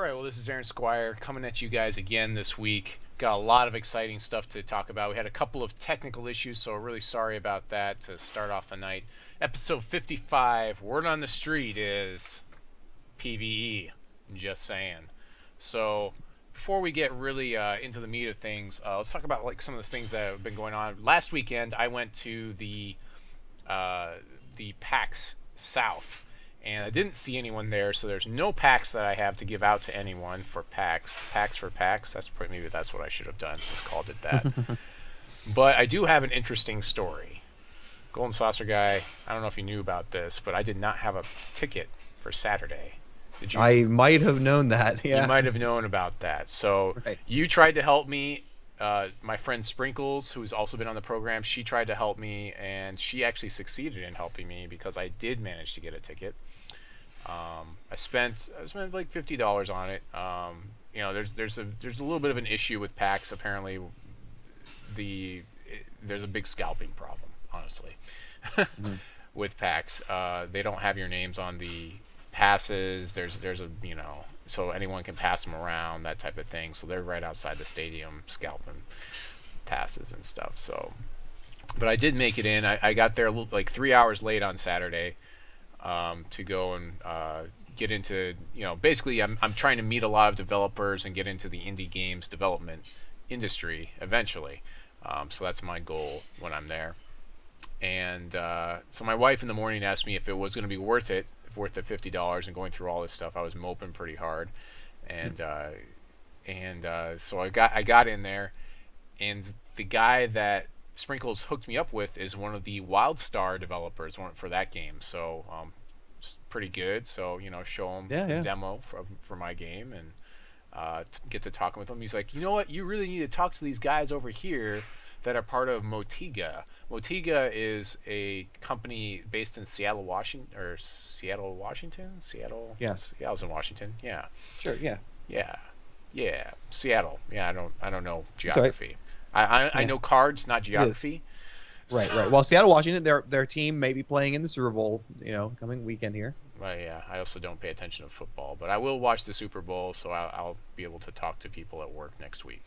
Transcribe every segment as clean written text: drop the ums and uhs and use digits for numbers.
Alright, well this is Aaron Squire coming at you guys again this week. Got a lot of exciting stuff to talk about. We had a couple of technical issues, so really sorry about that to start off the night. Episode 55, word on the street is PVE, just saying. So, before we get really into the meat of things, let's talk about like some of the things that have been going on. Last weekend, I went to the Pax South, and I didn't see anyone there, so there's no packs that I have to give out to anyone for packs. Packs for packs. Maybe that's what I should have done. Just called it that. But I do have an interesting story. Goldensaucerguy, I don't know if you knew about this, but I did not have a ticket for Saturday. Did you? I might have known that. Yeah. You might have known about that. So Right. You tried to help me. My friend Sprinkles, who's also been on the program, she tried to help me, and she actually succeeded in helping me because I did manage to get a ticket. I spent like $50 on it. You know, there's a little bit of an issue with packs. Apparently, there's a big scalping problem, honestly, with packs. They don't have your names on the passes. There's a so anyone can pass them around, that type of thing. So they're right outside the stadium scalping passes and stuff. So, but I did make it in. I got there like 3 hours late on Saturday to go and get into, basically I'm trying to meet a lot of developers and get into the indie games development industry eventually. So that's my goal when I'm there. And so my wife in the morning asked me if it was going to be worth the $50 and going through all this stuff. I was moping pretty hard, and so I got in there, and the guy that Sprinkles hooked me up with is one of the WildStar developers for that game. So it's pretty good. So show him the demo for my game and get to talking with him. He's like, you know what? You really need to talk to these guys over here that are part of Motiga. Motiga is a company based in Seattle, Washington. Seattle. Yes. Yeah, I was in Washington. Yeah. Sure. Yeah. Yeah. Seattle. Yeah, I don't know geography. I know cards, not geography. Right. Well, Seattle, Washington, their team may be playing in the Super Bowl, coming weekend here. Well, yeah. I also don't pay attention to football, but I will watch the Super Bowl, so I'll be able to talk to people at work next week.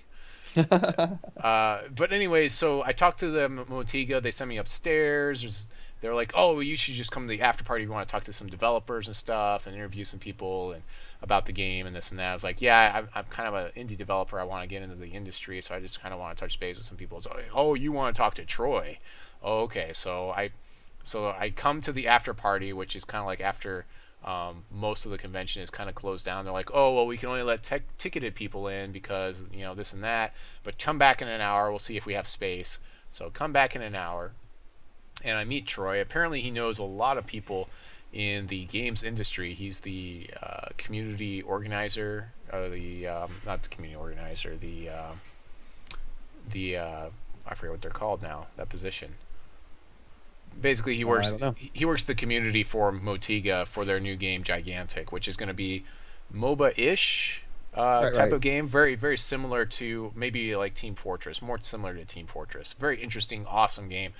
But anyways, so I talked to them at Motiga. They sent me upstairs. They're like, oh, you should just come to the after party if you want to talk to some developers and stuff and interview some people and about the game and this and that. I was like, yeah, I'm kind of an indie developer. I want to get into the industry, so I just kind of want to touch base with some people. So, oh, you want to talk to Troy? Oh, okay. So I come to the after party, which is kind of like after most of the convention is kind of closed down. They're like, oh, well, we can only let ticketed people in because, this and that. But come back in an hour. We'll see if we have space. So come back in an hour. And I meet Troy. Apparently he knows a lot of people in the games industry. He's the community organizer. Not the community organizer. I forget what they're called now, that position. Basically, he works the community for Motiga for their new game Gigantic, which is going to be MOBA-ish type of game, very very similar to maybe like Team Fortress, more similar to Team Fortress. Very interesting, awesome game.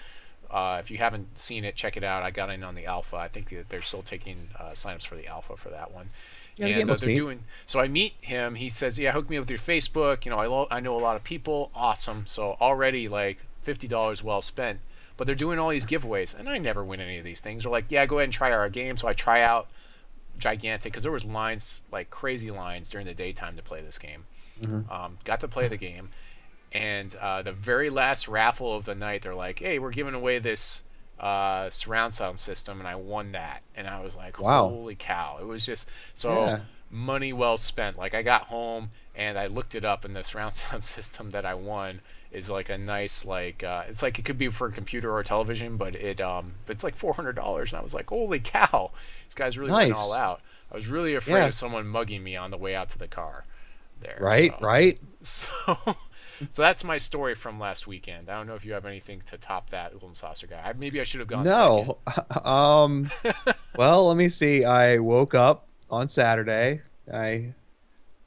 If you haven't seen it, check it out. I got in on the alpha. I think that they're still taking signups for the alpha for that one. Yeah, and they're doing. So I meet him. He says, "Yeah, hook me up with your Facebook. I know a lot of people. Awesome. So already like $50 well spent." But they're doing all these giveaways, and I never win any of these things. They're like, yeah, go ahead and try our game. So I try out Gigantic, because there was lines, like crazy lines during the daytime to play this game. Got to play the game. And the very last raffle of the night, they're like, hey, we're giving away this surround sound system, and I won that. And I was like, wow. Holy cow. It was just money well spent. Like I got home, and I looked it up, and the surround sound system that I won is like a nice it's like it could be for a computer or a television, but it's like $400, and I was like, holy cow, this guy's really went all out. I was really afraid of someone mugging me on the way out to the car there. Right. So that's my story from last weekend. I don't know if you have anything to top that, Goldensaucerguy. Maybe I should have gone second. Well, let me see. I woke up on Saturday. I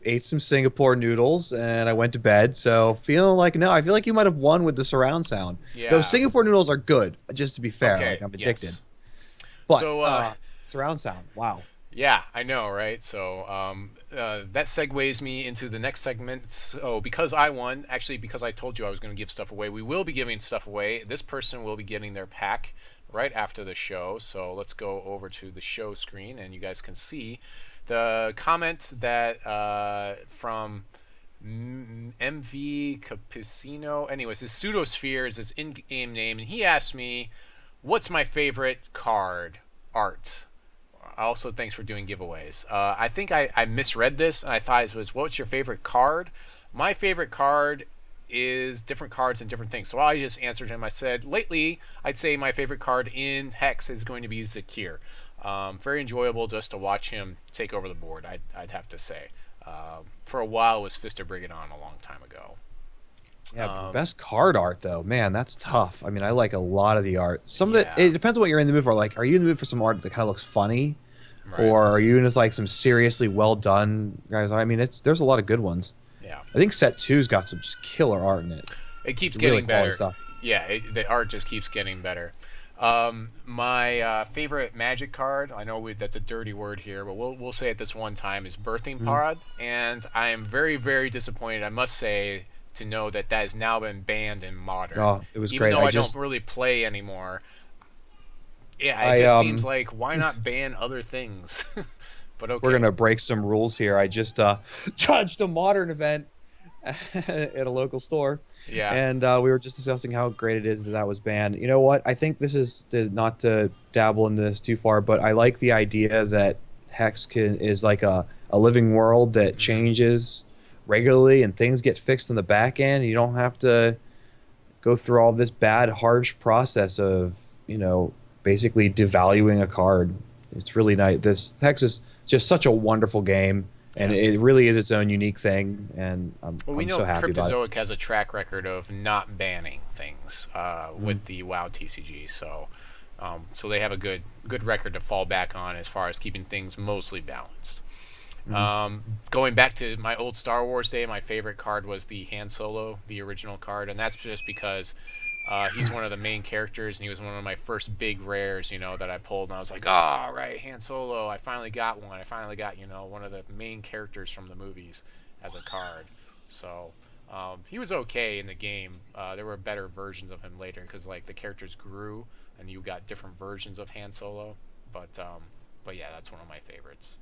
ate some Singapore noodles, and I went to bed. So I feel like you might have won with the surround sound. Yeah. Those Singapore noodles are good, just to be fair. Okay, like I'm addicted. yes. But So, surround sound, wow. Yeah, I know, right? So that segues me into the next segment. So because I won, actually because I told you I was going to give stuff away, we will be giving stuff away. This person will be getting their pack right after the show. So let's go over to the show screen, and you guys can see the comment that from MV Capicino. Anyways, his Pseudosphere is his in-game name, and he asked me, "What's my favorite card art?" Also, thanks for doing giveaways. I think I misread this, and I thought it was, "What's your favorite card?" My favorite card is different cards and different things. So I just answered him. I said, lately, I'd say my favorite card in Hex is going to be Zakir. Very enjoyable just to watch him take over the board, I'd have to say. For a while, it was Fist of Brigand a long time ago. Yeah, best card art though, man, that's tough. I mean, I like a lot of the art. Some of it depends on what you're in the mood for. Like, are you in the mood for some art that kind of looks funny, right, or are you in just like some seriously well done guys? I mean, there's a lot of good ones. Yeah, I think set two's got some just killer art in it. It keeps getting better. Yeah, the art just keeps getting better. My favorite Magic card, I know that's a dirty word here, but we'll say it this one time, is Birthing Pod, and I am very, very disappointed, I must say, to know that has now been banned in Modern. Oh, it was Even great. though I don't really play anymore. Yeah, it just seems like, why not ban other things? But okay. We're going to break some rules here. I just judged a Modern event at a local store. Yeah. And we were just discussing how great it is that was banned. You know what? I think this is not to dabble in this too far, but I like the idea that Hex is like a living world that changes regularly and things get fixed in the back end. You don't have to go through all this bad, harsh process of, basically devaluing a card. It's really nice. This Hex is just such a wonderful game. And it really is its own unique thing, and I'm so happy about it. Cryptozoic has a track record of not banning things with the WoW TCG, so they have a good record to fall back on as far as keeping things mostly balanced. Going back to my old Star Wars day, my favorite card was the Han Solo, the original card, and that's just because he's one of the main characters, and he was one of my first big rares, that I pulled, and I was like, oh, right, Han Solo, I finally got one. I finally got, one of the main characters from the movies as a card. So he was okay in the game. There were better versions of him later because, like, the characters grew, and you got different versions of Han Solo. But yeah, that's one of my favorites.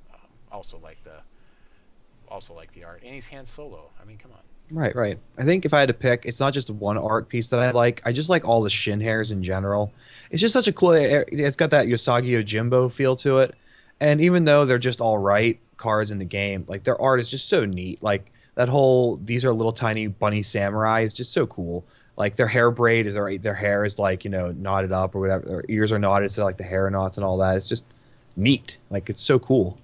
Also like the art, and he's Han Solo. I mean, come on. Right. I think if I had to pick, it's not just one art piece that I like. I just like all the shin hairs in general. It's just such a cool. It's got that Usagi Yojimbo feel to it, and even though they're just all right cards in the game, like their art is just so neat. Like that whole these are little tiny bunny samurai is just so cool. Like their hair braid is their hair is like knotted up or whatever. Their ears are knotted, so like the hair knots and all that. It's just neat. Like it's so cool.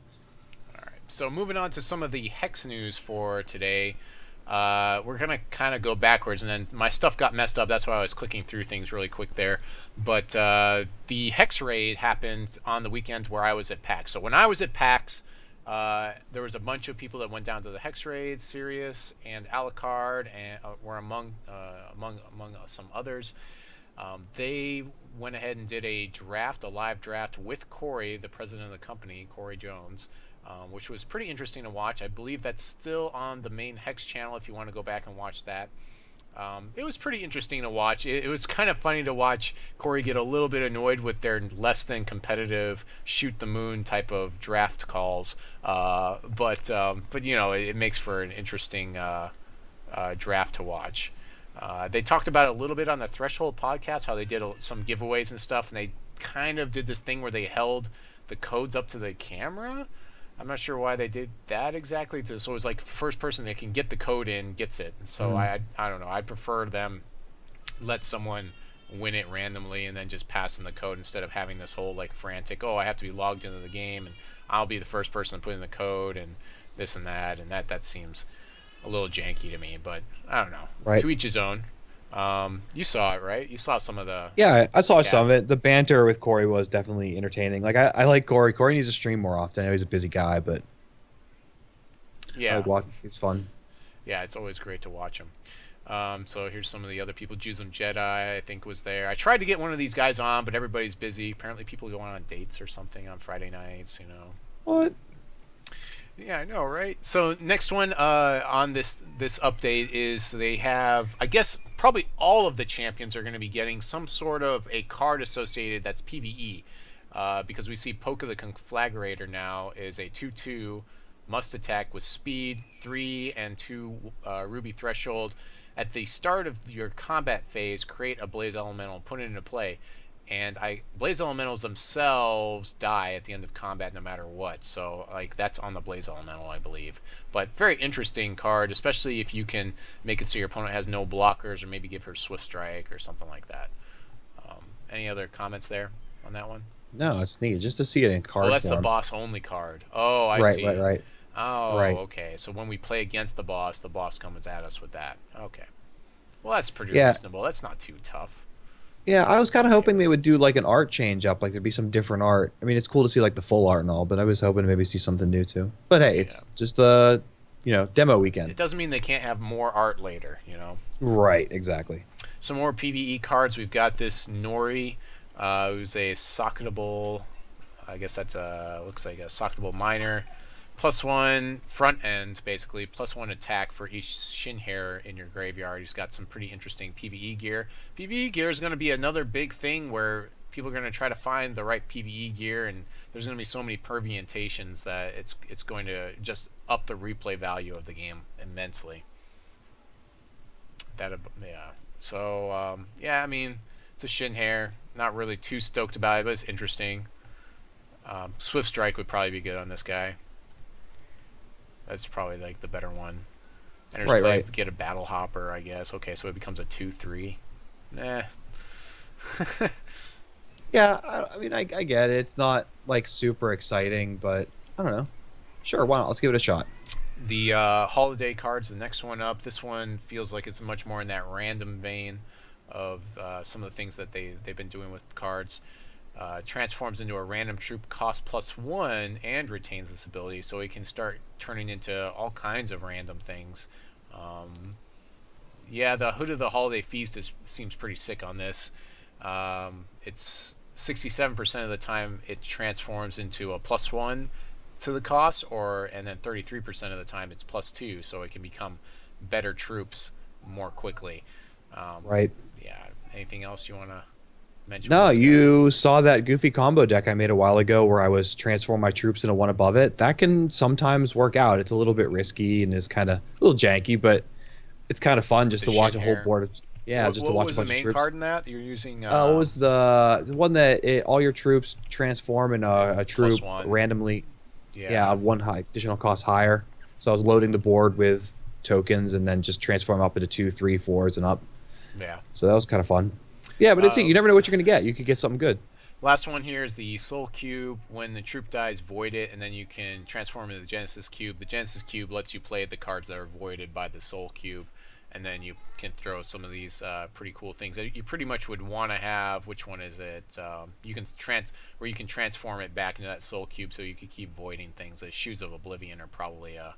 So moving on to some of the Hex news for today, we're going to kind of go backwards, and then my stuff got messed up. That's why I was clicking through things really quick there. But the Hex Raid happened on the weekends where I was at PAX. So when I was at PAX, there was a bunch of people that went down to the Hex Raid. Sirius and Alucard and were among some others. They went ahead and did a live draft with Corey, the president of the company, Corey Jones, which was pretty interesting to watch. I believe that's still on the main Hex channel if you want to go back and watch that. It was pretty interesting to watch. It was kind of funny to watch Corey get a little bit annoyed with their less than competitive shoot the moon type of draft calls. But it makes for an interesting draft to watch. They talked about it a little bit on the Threshold podcast, how they did some giveaways and stuff, and they kind of did this thing where they held the codes up to the camera. I'm not sure why they did that exactly. So it was like first person that can get the code in gets it. So I don't know. I'd prefer them let someone win it randomly and then just pass them the code instead of having this whole like frantic, I have to be logged into the game and I'll be the first person to put in the code and this and that seems a little janky to me, but I don't know. Right. To each his own. You saw it, right? You saw some of the... Yeah, I saw some of it. The banter with Corey was definitely entertaining. Like, I like Corey. Corey needs to stream more often. I know he's a busy guy, but... Yeah. It's fun. Yeah, it's always great to watch him. So here's some of the other people. Jusum Jedi, I think, was there. I tried to get one of these guys on, but everybody's busy. Apparently people go on dates or something on Friday nights, What? Yeah, I know, right? So next one on this update is they have, I guess, probably all of the champions are going to be getting some sort of a card associated that's PVE, because we see Poke the Conflagrator now is a 2/2 must attack with speed, 3 and 2 Ruby Threshold. At the start of your combat phase, create a Blaze Elemental and put it into play. And Blaze Elementals themselves die at the end of combat no matter what. So, like, that's on the Blaze Elemental, I believe. But very interesting card, especially if you can make it so your opponent has no blockers, or maybe give her Swift Strike or something like that. Any other comments there on that one? No, it's neat just to see it in card Oh, that's form. the boss-only card. Oh, I Right, see. right. Oh, Right. okay. So when we play against the boss comes at us with that. Okay. Well, that's pretty Yeah. reasonable. That's not too tough. Yeah, I was kind of hoping they would do like an art change up, like there'd be some different art. I mean, it's cool to see like the full art and all, but I was hoping to maybe see something new too. But hey, it's just demo It weekend. doesn't mean they can't have more art later, you know. Right, exactly. Some more PVE cards. We've got this Nori, who's a socketable. I guess that's looks like a socketable miner. +1 front end, basically. +1 attack for each shin hair in your graveyard. He's got some pretty interesting PVE gear. PVE gear is going to be another big thing where people are going to try to find the right PVE gear, and there's going to be so many permutations that it's going to just up the replay value of the game immensely. Yeah. So yeah, I mean, it's a shin hair. Not really too stoked about it, but it's interesting. Swift Strike would probably be good on this guy. That's probably like the better one. And Right. Get a Battle Hopper, I guess. Okay, so it becomes a 2/3. Nah. Yeah, I mean, I get it. It's not like super exciting, but I don't know. Sure, why not? Let's give it a shot. The holiday cards, the next one up. This one feels like it's much more in that random vein of some of the things that they've been doing with cards. Transforms into a random troop, cost +1, and retains this ability, so it can start turning into all kinds of random things. Yeah, the Hood of the Holiday Feast seems pretty sick on this. It's 67% of the time it transforms into a +1 to the cost, and then 33% of the time it's +2, so it can become better troops more quickly. Right. Yeah. Anything else you want to mention? No, you saw that goofy combo deck I made a while ago where I was transform my troops into one above it. That can sometimes work out. It's a little bit risky and is kind of a little janky, but it's kind of fun just to watch a whole board. Yeah, just to watch a bunch of troops. What was the main card in that you're using? What was the one that all your troops transform in a troop randomly? Yeah, one additional cost higher. So I was loading the board with tokens and then just transform up into 2, 3, 4s and up. Yeah. So that was kind of fun. Yeah, but you never know what you're going to get. You could get something good. Last one here is the Soul Cube. When the troop dies, void it, and then you can transform into the Genesis Cube. The Genesis Cube lets you play the cards that are voided by the Soul Cube, and then you can throw some of these pretty cool things that you pretty much would want to have. Which one is it? You can transform it back into that Soul Cube, so you can keep voiding things. The Shoes of Oblivion are probably a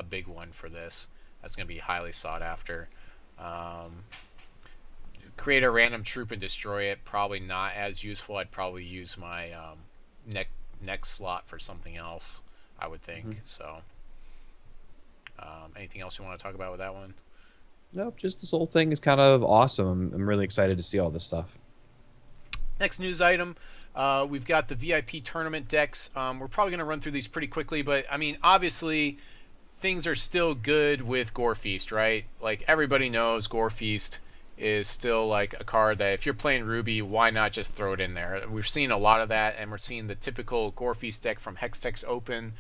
big one for this. That's going to be highly sought after. Create a random troop and destroy it. Probably not as useful. I'd probably use my next slot for something else, I would think. So, anything else you want to talk about with that one? Nope, just this whole thing is kind of awesome. I'm really excited to see all this stuff. Next news item, we've got the VIP tournament decks. We're probably going to run through these pretty quickly, but I mean, obviously, things are still good with Gore Feast, right? Like, everybody knows Gore Feast is still like a card that if you're playing Ruby, why not just throw it in there? We've seen a lot of that, and we're seeing the typical Gore Feast deck from Hextech Open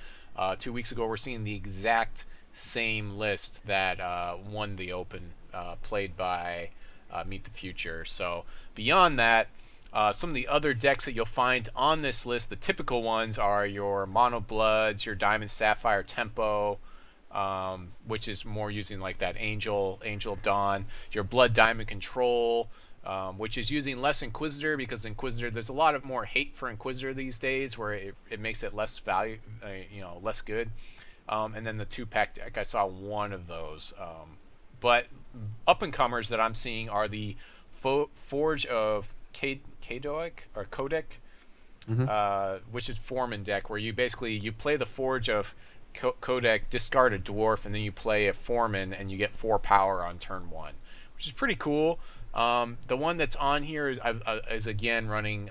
2 weeks ago. We're seeing the exact same list that won the Open, played by Meet the Future. So beyond that, some of the other decks that you'll find on this list, the typical ones are your Mono Bloods, your Diamond Sapphire Tempo, which is more using like that Angel of Dawn, your Blood Diamond Control, which is using less Inquisitor, because Inquisitor, there's a lot of more hate for Inquisitor these days, where it makes it less value, less good. And then the 2-pack deck, I saw one of those. But up-and-comers that I'm seeing are the Forge of Codec, which is Foreman deck, where you play the Forge of Codec, discard a Dwarf, and then you play a Foreman, and you get 4 power on turn 1, which is pretty cool. The one that's on here is again running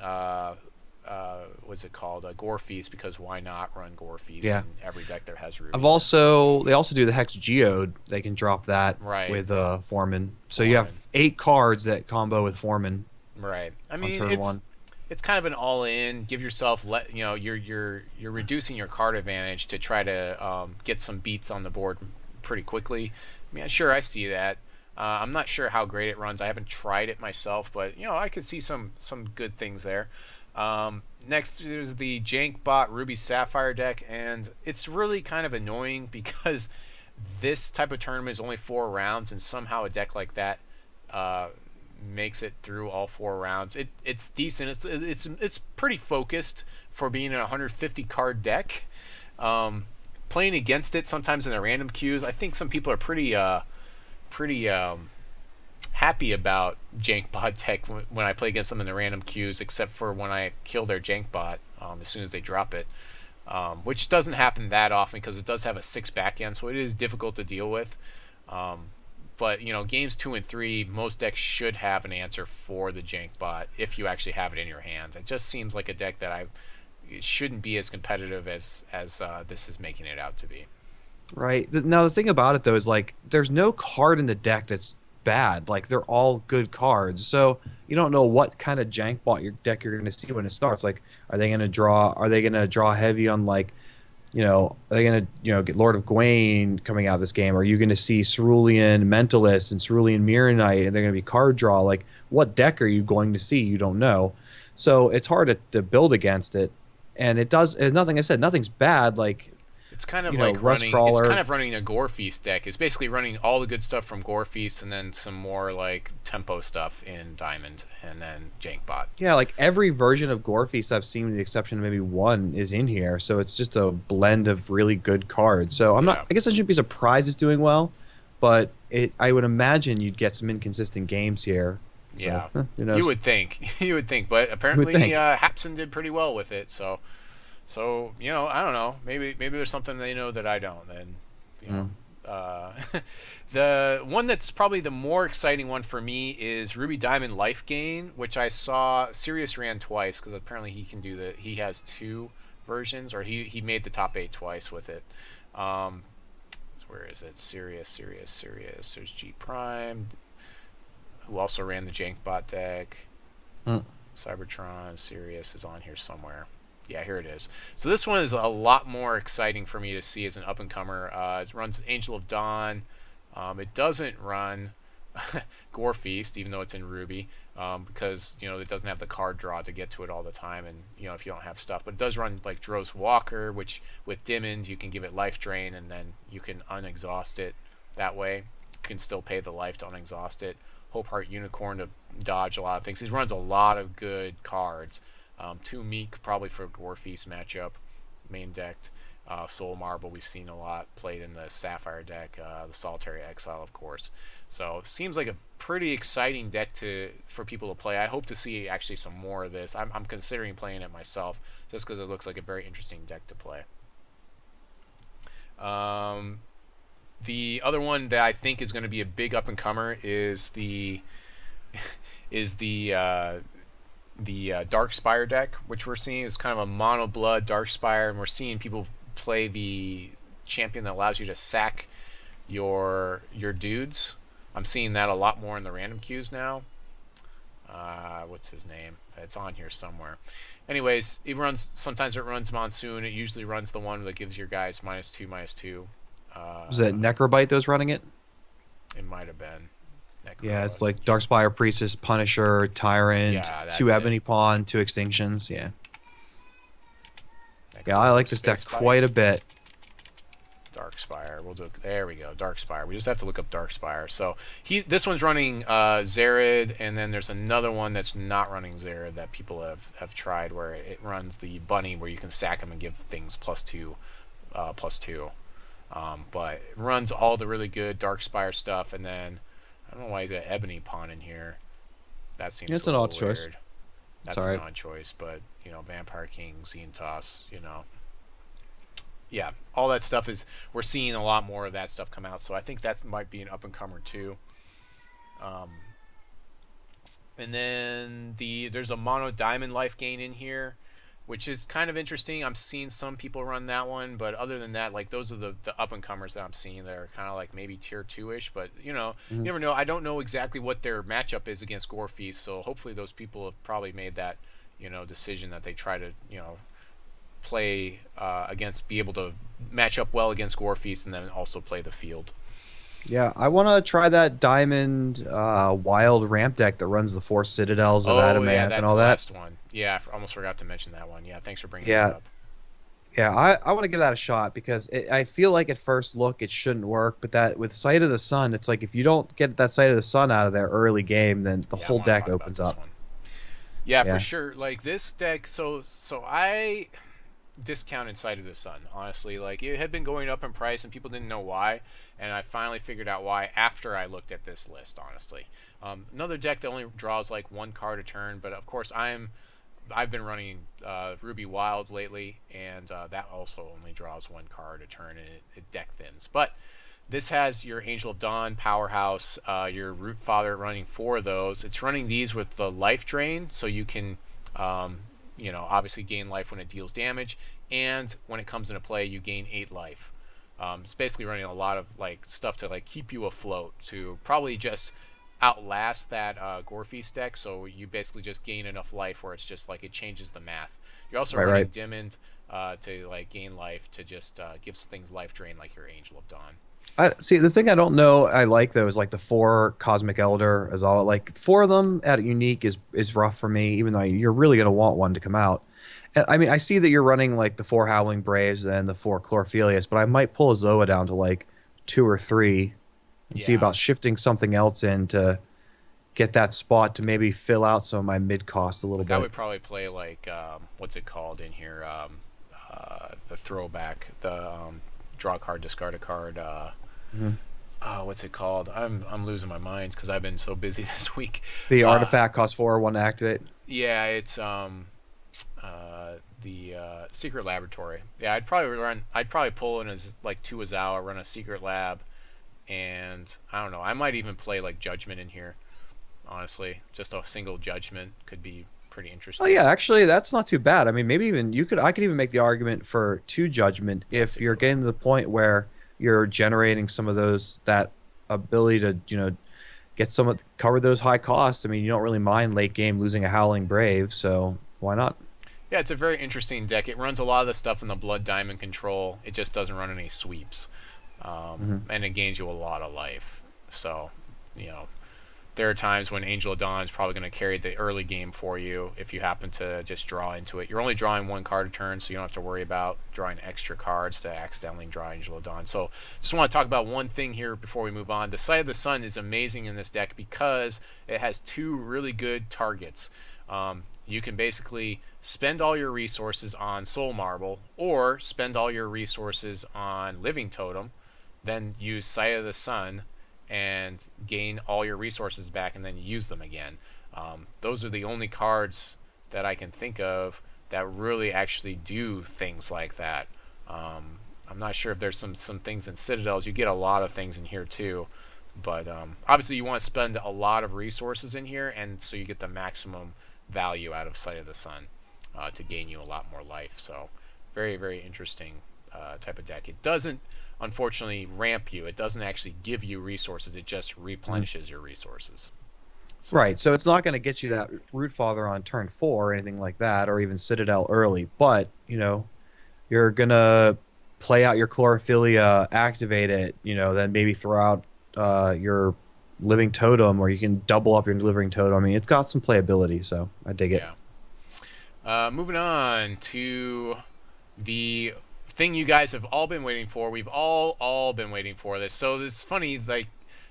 what's it called? Gore Feast, because why not run Gore Feast in every deck that has Ruby? They also do the Hex Geode. They can drop that with Foreman. So you have 8 cards that combo with Foreman. Right. I mean, turn 1. It's kind of an all-in. Give yourself, you're reducing your card advantage to try to get some beats on the board pretty quickly. I mean, sure, I see that. I'm not sure how great it runs. I haven't tried it myself, but I could see some good things there. Next, there's the Jankbot Ruby Sapphire deck, and it's really kind of annoying because this type of tournament is only 4 rounds, and somehow a deck like that makes it through all 4 rounds. It's decent. It's pretty focused for being a 150 card deck. Playing against it sometimes in the random queues, I think some people are pretty happy about Jankbot deck when I play against them in the random queues, except for when I kill their Jankbot as soon as they drop it, which doesn't happen that often because it does have a 6 back end, so it is difficult to deal with. But games 2 and 3, most decks should have an answer for the Jankbot if you actually have it in your hands. It just seems like a deck that it shouldn't be as competitive as this is making it out to be. Right. Now the thing about it though is there's no card in the deck that's bad. They're all good cards. So you don't know what kind of Jankbot deck you're going to see when it starts. Are they going to draw heavy on are they going to get Lord of Gawain coming out of this game? Are you going to see Cerulean Mentalist and Cerulean Mirror Knight, and they're going to be card draw? What deck are you going to see? You don't know. So it's hard to build against it. And nothing's bad. It's kind of running a Gore Feast deck. It's basically running all the good stuff from Gore Feast and then some more tempo stuff in Diamond and then Jankbot. Yeah, every version of Gore Feast I've seen, with the exception of maybe 1, is in here. So it's just a blend of really good cards. So I guess I shouldn't be surprised it's doing well, but I would imagine you'd get some inconsistent games here. So, yeah, who knows? You would think, but apparently Hapson did pretty well with it. So I don't know. Maybe there's something they know that I don't. Then the one that's probably the more exciting one for me is Ruby Diamond Life Gain, which I saw Sirius ran twice because apparently he can do he has 2 versions, or he made the top 8 twice with it. Where is it? Sirius. There's G Prime, who also ran the Jankbot deck. Cybertron. Sirius is on here somewhere. Yeah, here it is. So this one is a lot more exciting for me to see as an up-and-comer. It runs Angel of Dawn. It doesn't run Gore Feast, even though it's in Ruby, because it doesn't have the card draw to get to it all the time, and if you don't have stuff. But it does run Dro's Walker, which with Dimmond you can give it life drain, and then you can unexhaust it that way. You can still pay the life to unexhaust it. Hope Heart Unicorn to dodge a lot of things. He runs a lot of good cards. Too meek probably for a Gore Feast matchup, main decked. Soul Marble we've seen a lot played in the Sapphire deck, the Solitary Exile of course. So it seems like a pretty exciting deck for people to play. I hope to see actually some more of this. I'm considering playing it myself just because it looks like a very interesting deck to play. The other one that I think is going to be a big up and comer is the Darkspire deck, which we're seeing is kind of a mono blood Darkspire, and we're seeing people play the champion that allows you to sack your dudes. I'm seeing that a lot more in the random queues now. What's his name? It's on here somewhere. Anyways, sometimes it runs Monsuun. It usually runs the one that gives your guys -2/-2. Was it Necrobite that was running it? It might have been. Yeah, it's Darkspire Priestess, Punisher, Tyrant, 2 Ebony Pawn, 2 Extinctions. Yeah. Yeah, I like this deck quite a bit. Darkspire. There we go. Darkspire. We just have to look up Darkspire. So this one's running Zared, and then there's another one that's not running Zared that people have tried, where it runs the bunny, where you can sack them and give things +2. But it runs all the really good Darkspire stuff, and then I don't know why he's got Ebony Pawn in here. That seems an odd choice. weird. That's a non-choice, but Vampire King, Xentoth, yeah, all that stuff we're seeing a lot more of that stuff come out. So I think that might be an up and comer too. And then there's a mono diamond life gain in here, which is kind of interesting. I'm seeing some people run that one, but other than that, like those are the up and comers that I'm seeing that are kind of like maybe tier 2-ish. But you never know. I don't know exactly what their matchup is against Gore Feast, so hopefully those people have probably made that decision that they try to play against, be able to match up well against Gore Feast, and then also play the field. Yeah, I want to try that Diamond Wild ramp deck that runs the 4 Citadels of Adamant and all that. Last one. Yeah, I almost forgot to mention that one. Yeah, thanks for bringing that up. Yeah, I want to give that a shot because I feel like at first look it shouldn't work, but that with Sight of the Sun, it's like if you don't get that Sight of the Sun out of there early game, then the whole deck opens up. Yeah, for sure. Like this deck, so I discounted Sight of the Sun, honestly. Like it had been going up in price and people didn't know why, and I finally figured out why after I looked at this list, honestly. Another deck that only draws like 1 card a turn, but of course I've been running Ruby Wild lately, and that also only draws 1 card a turn, and it deck thins. But this has your Angel of Dawn powerhouse, your Root Father running 4 of those. It's running these with the life drain, so you can obviously gain life when it deals damage, and when it comes into play you gain 8 life. It's basically running a lot of like stuff to like keep you afloat, to probably just outlast that Gore Feast deck, so you basically just gain enough life where it's just like it changes the math. You're also running Diamond to like gain life, to just give things life drain like your Angel of Dawn. See, the thing I don't know I like though is like the 4 Cosmic Elder is all, like 4 of them at unique is rough for me, even though you're really gonna want one to come out. And, I mean, I see that you're running like the 4 Howling Braves and the 4 Chlorophilius, but I might pull a Zoa down to like 2 or 3 and see about shifting something else in to get that spot to maybe fill out some of my mid cost a little bit. I would probably play like what's it called in here, the throwback, the draw a card, discard a card. What's it called? I'm losing my mind because I've been so busy this week. The artifact costs 4, 1 to activate. Yeah, it's the Secret Laboratory. Yeah, I'd probably pull in as like 2 Azawa, run a Secret Lab, and I don't know. I might even play like Judgment in here. Honestly, just a single Judgment could be pretty interesting. Oh yeah, actually, that's not too bad. I mean, maybe even I could even make the argument for 2 Judgment if you're getting to the point where you're generating some of that ability to get cover those high costs. I mean, you don't really mind late game losing a Howling Brave, so why not? Yeah, it's a very interesting deck. It runs a lot of the stuff in the Blood Diamond control. It just doesn't run any sweeps, and it gains you a lot of life. So, there are times when Angel of Dawn is probably going to carry the early game for you if you happen to just draw into it. You're only drawing 1 card a turn, so you don't have to worry about drawing extra cards to accidentally draw Angel of Dawn. So just want to talk about one thing here before we move on. The Sight of the Sun is amazing in this deck because it has 2 really good targets. You can basically spend all your resources on Soul Marble, or spend all your resources on Living Totem, then use Sight of the Sun and gain all your resources back, and then use them again. Those are the only cards that I can think of that really actually do things like that. I'm not sure if there's some things in Citadels. You get a lot of things in here too, but obviously you want to spend a lot of resources in here, and so you get the maximum value out of Sight of the Sun to gain you a lot more life. So very, very interesting type of deck. It doesn't unfortunately ramp you. It doesn't actually give you resources. It just replenishes your resources. So. Right, so it's not going to get you that Root Father on turn 4 or anything like that, or even Citadel early, but you're going to play out your Chlorophilia, activate it, then maybe throw out your Living Totem, or you can double up your Living Totem. I mean, it's got some playability, so I dig it. Yeah. Moving on to the thing you guys have all been waiting for. We've all been waiting for this. So it's funny, like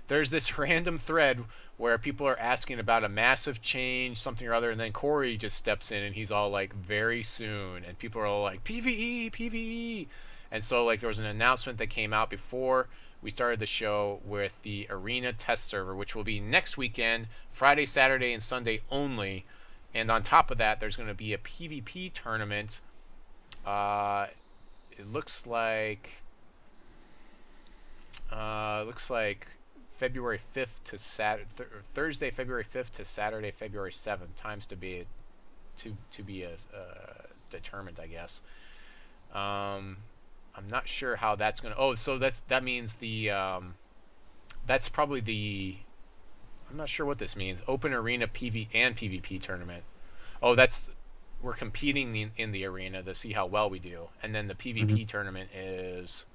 there's this random thread where people are asking about a massive change, something or other, and then Corey just steps in and he's all like, very soon, and people are all like, PVE, PVE. And so like there was an announcement that came out before we started the show with the Arena test server, which will be next weekend, Friday, Saturday, and Sunday only. And on top of that, there's going to be a PvP tournament. It looks like February 5th to Thursday, February 5th to Saturday, February 7th. Times to be determined, I guess. I'm not sure how that's going to... Oh, so that means the... that's probably the... I'm not sure what this means. Open Arena PV and PvP tournament. Oh, we're competing in the arena to see how well we do. And then the PvP tournament is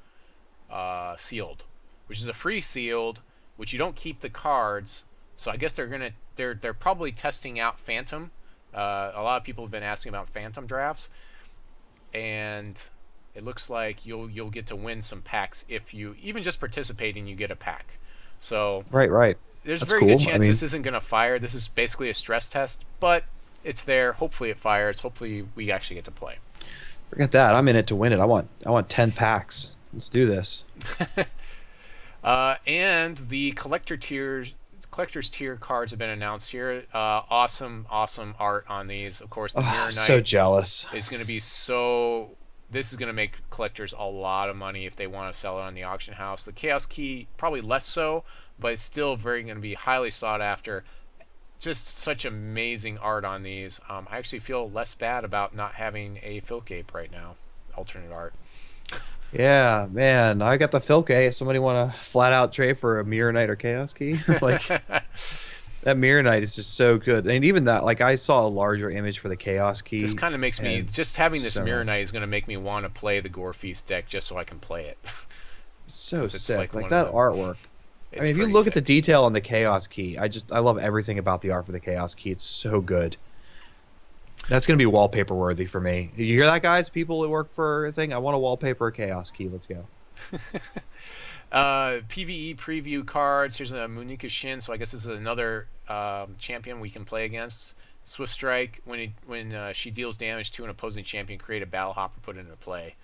sealed, which is a free sealed, which you don't keep the cards. So I guess they're probably testing out Phantom. A lot of people have been asking about Phantom drafts, and it looks like you'll get to win some packs if you even just participating. You get a pack. So right. There's That's a very cool. good chance this isn't going to fire. This is basically a stress test, but it's there. Hopefully it fires. Hopefully we actually get to play. Forget that. I'm in it to win it. I want 10 packs. Let's do this. And the collector's tier cards have been announced here. Awesome art on these. Of course, the Mirror Knight so jealous. is going to be so... This is going to make collectors a lot of money if they want to sell it on the auction house. The Chaos Key, probably less so, but it's still going to be highly sought after. Just such amazing art on these. I actually feel less bad about not having a Filcape right now. Alternate art. Yeah, man. I got the Filcape. Somebody want to flat out trade for a Mirror Knight or Chaos Key? Like... That Mirror Knight is just so good. And even that, like, I saw a larger image for the Chaos Key. This kind of makes me... Just having this so Mirror nice. Knight is going to make me want to play the Gore Feast deck just so I can play it. So it's sick. like Like that artwork. I mean, if you look at the detail on the Chaos Key, I love everything about the art for the Chaos Key. It's so good. That's going to be wallpaper worthy for me. You hear that, guys? People that work for a thing? I want a wallpaper a Chaos Key. Let's go. PVE preview cards. Here's a Munika Shin, so I guess this is another champion we can play against. Swift Strike. When she deals damage to an opposing champion, create a Battle Hopper, put it into play.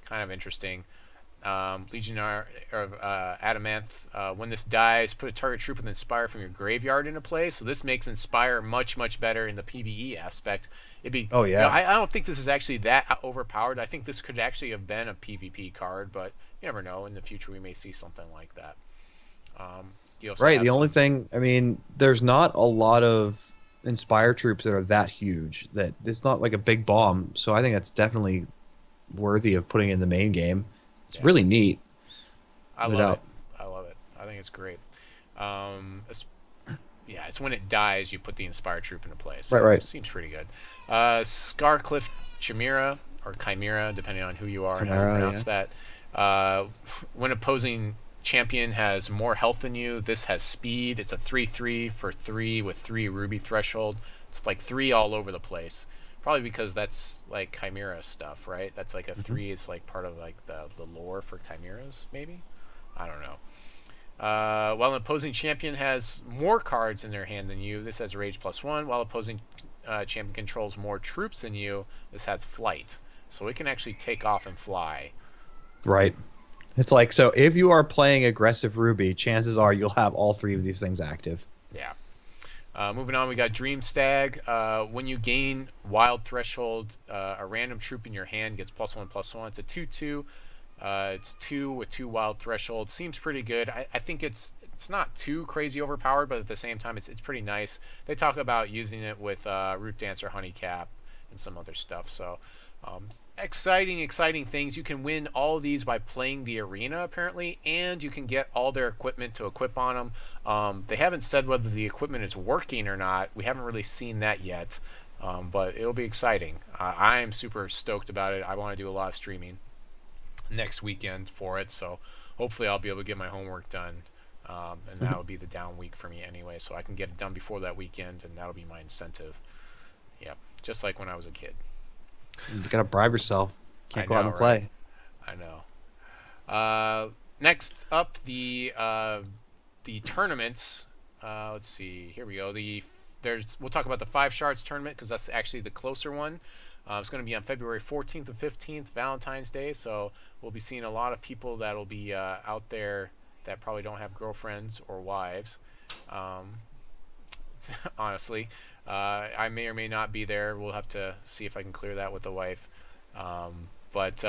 Kind of interesting. Legionnaire of Adamant. When this dies, put a target troop with Inspire from your graveyard into play. So this makes Inspire much better in the PVE aspect. It'd be... Oh, yeah. I don't think this is actually that overpowered. I think this could actually have been a PvP card, but you never know. In the future, we may see something like that. Right. The only thing, I mean, there's not a lot of Inspire troops that are that huge. That it's not like a big bomb. So I think that's definitely worthy of putting in the main game. It's really neat. I love it. I think it's great. It's when it dies you put the Inspired Troop into play. So right. It seems pretty good. Scarcliff Chimera, or Chimera, depending on who you are and how you pronounce that. When opposing champion has more health than you, this has speed. It's a 3/3 for 3 with 3 ruby threshold. It's like 3 all over the place. Probably because that's like Chimera stuff, right? That's like a 3 is like part of like the lore for Chimeras, maybe? I don't know. While an opposing champion has more cards in their hand than you, this has Rage +1. While opposing champion controls more troops than you, this has Flight. So it can actually take off and fly. Right. It's like, so if you are playing aggressive Ruby, chances are you'll have all 3 of these things active. Yeah. Moving on, we got Dream Stag. When you gain Wild Threshold, a random troop in your hand gets +1/+1. It's a 2/2. It's 2 with 2 Wild Threshold. Seems pretty good. I think it's not too crazy overpowered, but at the same time, it's pretty nice. They talk about using it with Root Dancer, Honeycap, and some other stuff. So exciting things. You can win all of these by playing the arena, apparently, and you can get all their equipment to equip on them. They haven't said whether the equipment is working or not. We haven't really seen that yet, but it'll be exciting. I am super stoked about it. I want to do a lot of streaming next weekend for it, so hopefully I'll be able to get my homework done, and that'll be the down week for me anyway, so I can get it done before that weekend, and that'll be my incentive. Yep, just like when I was a kid. You gotta bribe yourself. Can't go out and play. I know. Next up, the tournaments. Let's see. Here we go. We'll talk about the 5 Shards tournament because that's actually the closer one. It's going to be on February 14th and 15th, Valentine's Day. So we'll be seeing a lot of people that'll be out there that probably don't have girlfriends or wives. Let's honestly. I may or may not be there. We'll have to see if I can clear that with the wife. But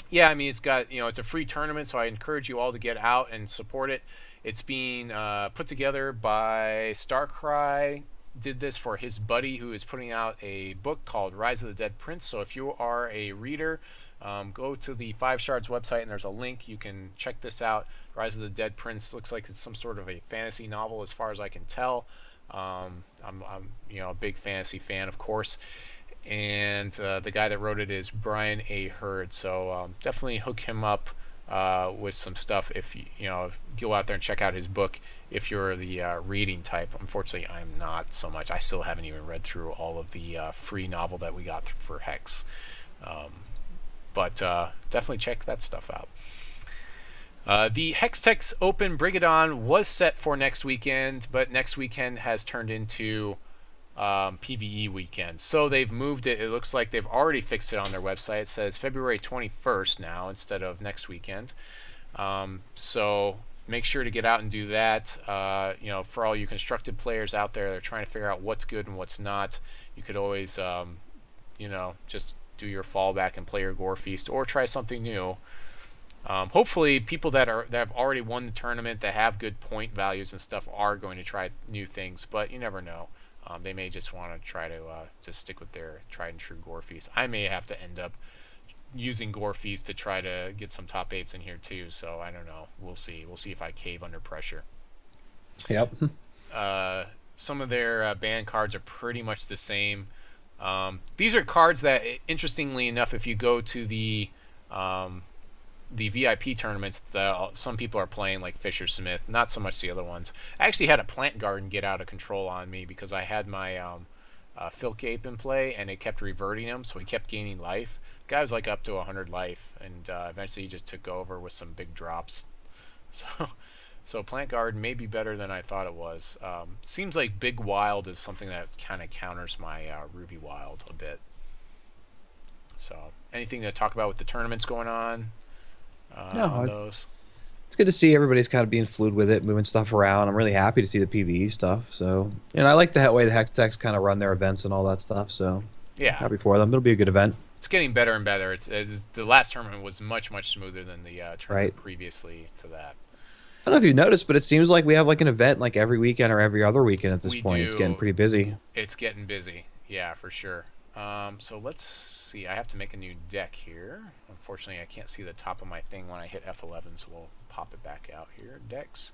yeah, I mean, it's got, it's a free tournament, so I encourage you all to get out and support it. It's being put together by Starcry. Did this for his buddy who is putting out a book called Rise of the Dead Prince. So if you are a reader, go to the 5 Shards website and there's a link. You can check this out. Rise of the Dead Prince looks like it's some sort of a fantasy novel as far as I can tell. I'm a big fantasy fan, of course. And the guy that wrote it is Brian A. Hurd. So definitely hook him up with some stuff if you go out there and check out his book if you're the reading type. Unfortunately, I'm not so much. I still haven't even read through all of the free novel that we got for Hex. But definitely check that stuff out. The Hextech Open Bring It On was set for next weekend, but next weekend has turned into PVE weekend. So they've moved it. It looks like they've already fixed it on their website. It says February 21st now instead of next weekend. So make sure to get out and do that. For all you constructed players out there, they're trying to figure out what's good and what's not. You could always, just do your fallback and play your Gore Feast or try something new. Hopefully, people that have already won the tournament, that have good point values and stuff, are going to try new things. But you never know. They may just want to try to just stick with their tried and true Gore Feast. I may have to end up using Gore Feast to try to get some top 8s in here too. So I don't know. We'll see. We'll see if I cave under pressure. Yep. Some of their ban cards are pretty much the same. These are cards that, interestingly enough, if you go to the VIP tournaments that some people are playing, like Fisher Smith, not so much the other ones. I actually had a Plant Garden get out of control on me because I had my Filk Ape in play and it kept reverting him, so he kept gaining life. The guy was like up to 100 life, and eventually he just took over with some big drops. So Plant Garden may be better than I thought it was. Seems like Big Wild is something that kind of counters my Ruby Wild a bit. So anything to talk about with the tournaments going on? Those. It's good to see everybody's kind of being fluid with it, moving stuff around. I'm really happy to see the PvE stuff. So, I like the way the Hextechs kind of run their events and all that stuff. So, yeah, happy for them. It'll be a good event. It's getting better and better. It's the last tournament was much smoother than the tournament previously to that. I don't know if you've noticed, but it seems like we have like an event like every weekend or every other weekend at this point. It's getting pretty busy. It's getting busy. Yeah, for sure. So let's see. I have to make a new deck here. Unfortunately, I can't see the top of my thing when I hit F11, so we'll pop it back out here. Decks.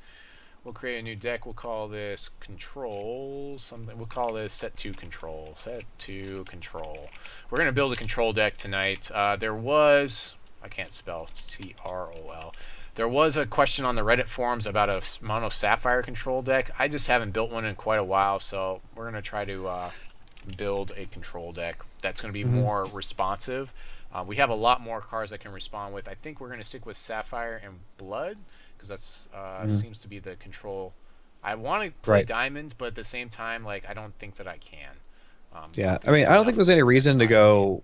We'll create a new deck. We'll call this Control something. We'll call this Set 2 Control. Set 2 Control. We're going to build a control deck tonight. There was... I can't spell. T-R-O-L. There was a question on the Reddit forums about a mono Sapphire control deck. I just haven't built one in quite a while, so we're going to try to... build a control deck that's going to be more responsive. We have a lot more cards I can respond with. I think we're going to stick with Sapphire and Blood because that's seems to be the control. I want to play Diamond, but at the same time, like, I don't think that I can. Yeah, I mean, I don't think there's any reason to go.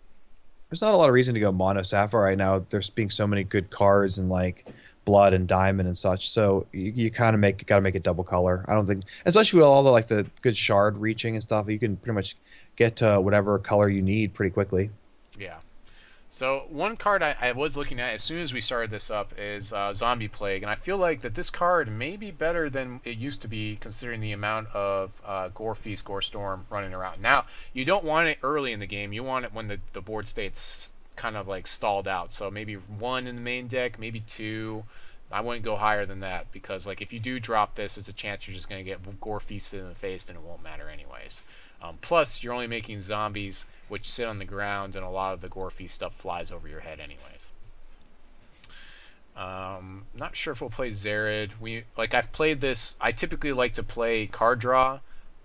There's not a lot of reason to go mono Sapphire right now. There's being so many good cards and like Blood and Diamond and such. So you kind of got to make it double color. I don't think, especially with all the good shard reaching and stuff, you can pretty much get to whatever color you need pretty quickly. Yeah. So one card I was looking at as soon as we started this up is Zombie Plague, and I feel like that this card may be better than it used to be considering the amount of Gore Feast, Gore Storm running around. Now, you don't want it early in the game. You want it when the board state's kind of like stalled out. So maybe 1 in the main deck, maybe 2. I wouldn't go higher than that because like if you do drop this, there's a chance you're just going to get Gore Feasted in the face and it won't matter anyways. Plus, you're only making zombies which sit on the ground, and a lot of the Gore Feast stuff flies over your head anyways. Not sure if we'll play Zared. I've played this. I typically like to play card draw,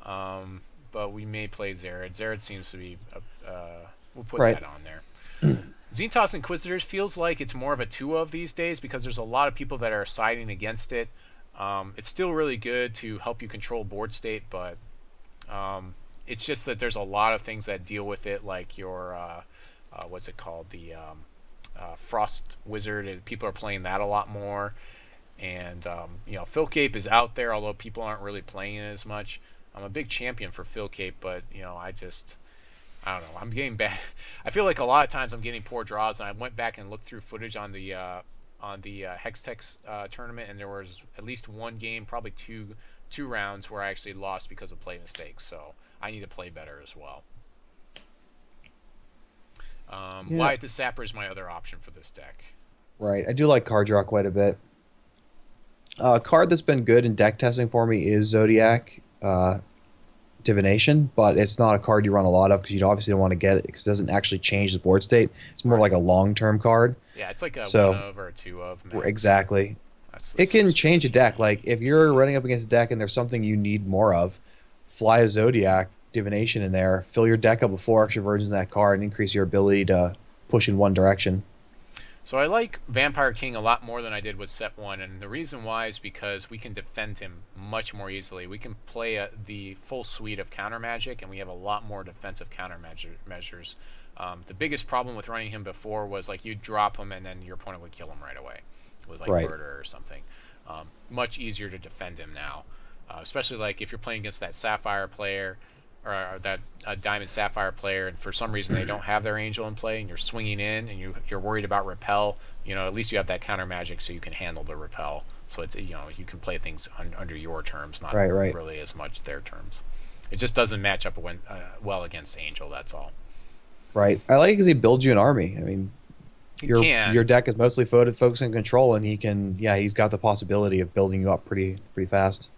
but we may play Zared. Zared seems to be. We'll put that on there. Xentoth's Inquisitors feels like it's more of a 2 of these days because there's a lot of people that are siding against it. It's still really good to help you control board state, but it's just that there's a lot of things that deal with it, like your what's it called, the Frost Wizard, and people are playing that a lot more. And you know, Phil Cape is out there, although people aren't really playing it as much. I'm a big champion for Phil Cape, but you know, I don't know. I'm getting bad. I feel like a lot of times I'm getting poor draws, and I went back and looked through footage on the Hextech tournament, and there was at least one game, probably two rounds, where I actually lost because of play mistakes. So I need to play better as well. Wyatt the Sapper is my other option for this deck. Right. I do like card draw quite a bit. A card that's been good in deck testing for me is Zodiac Divination, but it's not a card you run a lot of because you obviously don't want to get it because it doesn't actually change the board state. It's more like a long-term card. Yeah, it's like a 1 of or a 2 of. Max. Exactly. It can change a deck. Like if you're running up against a deck and there's something you need more of, fly a Zodiac Divination in there, fill your deck up with 4 extra versions of that card, and increase your ability to push in one direction. So I like Vampire King a lot more than I did with Set 1, and the reason why is because we can defend him much more easily. We can play the full suite of Countermagic, and we have a lot more defensive measures. The biggest problem with running him before was like you'd drop him and then your opponent would kill him right away with like murder or something. Much easier to defend him now, especially like if you're playing against that Sapphire player or that Diamond Sapphire player, and for some reason they don't have their Angel in play, and you're swinging in, and you're worried about repel. You know, at least you have that counter magic, so you can handle the repel. So it's, you know, you can play things under your terms, not really as much their terms. It just doesn't match up well against Angel. That's all. Right. I like because he builds you an army. I mean, your deck is mostly focusing on control, and he's got the possibility of building you up pretty fast.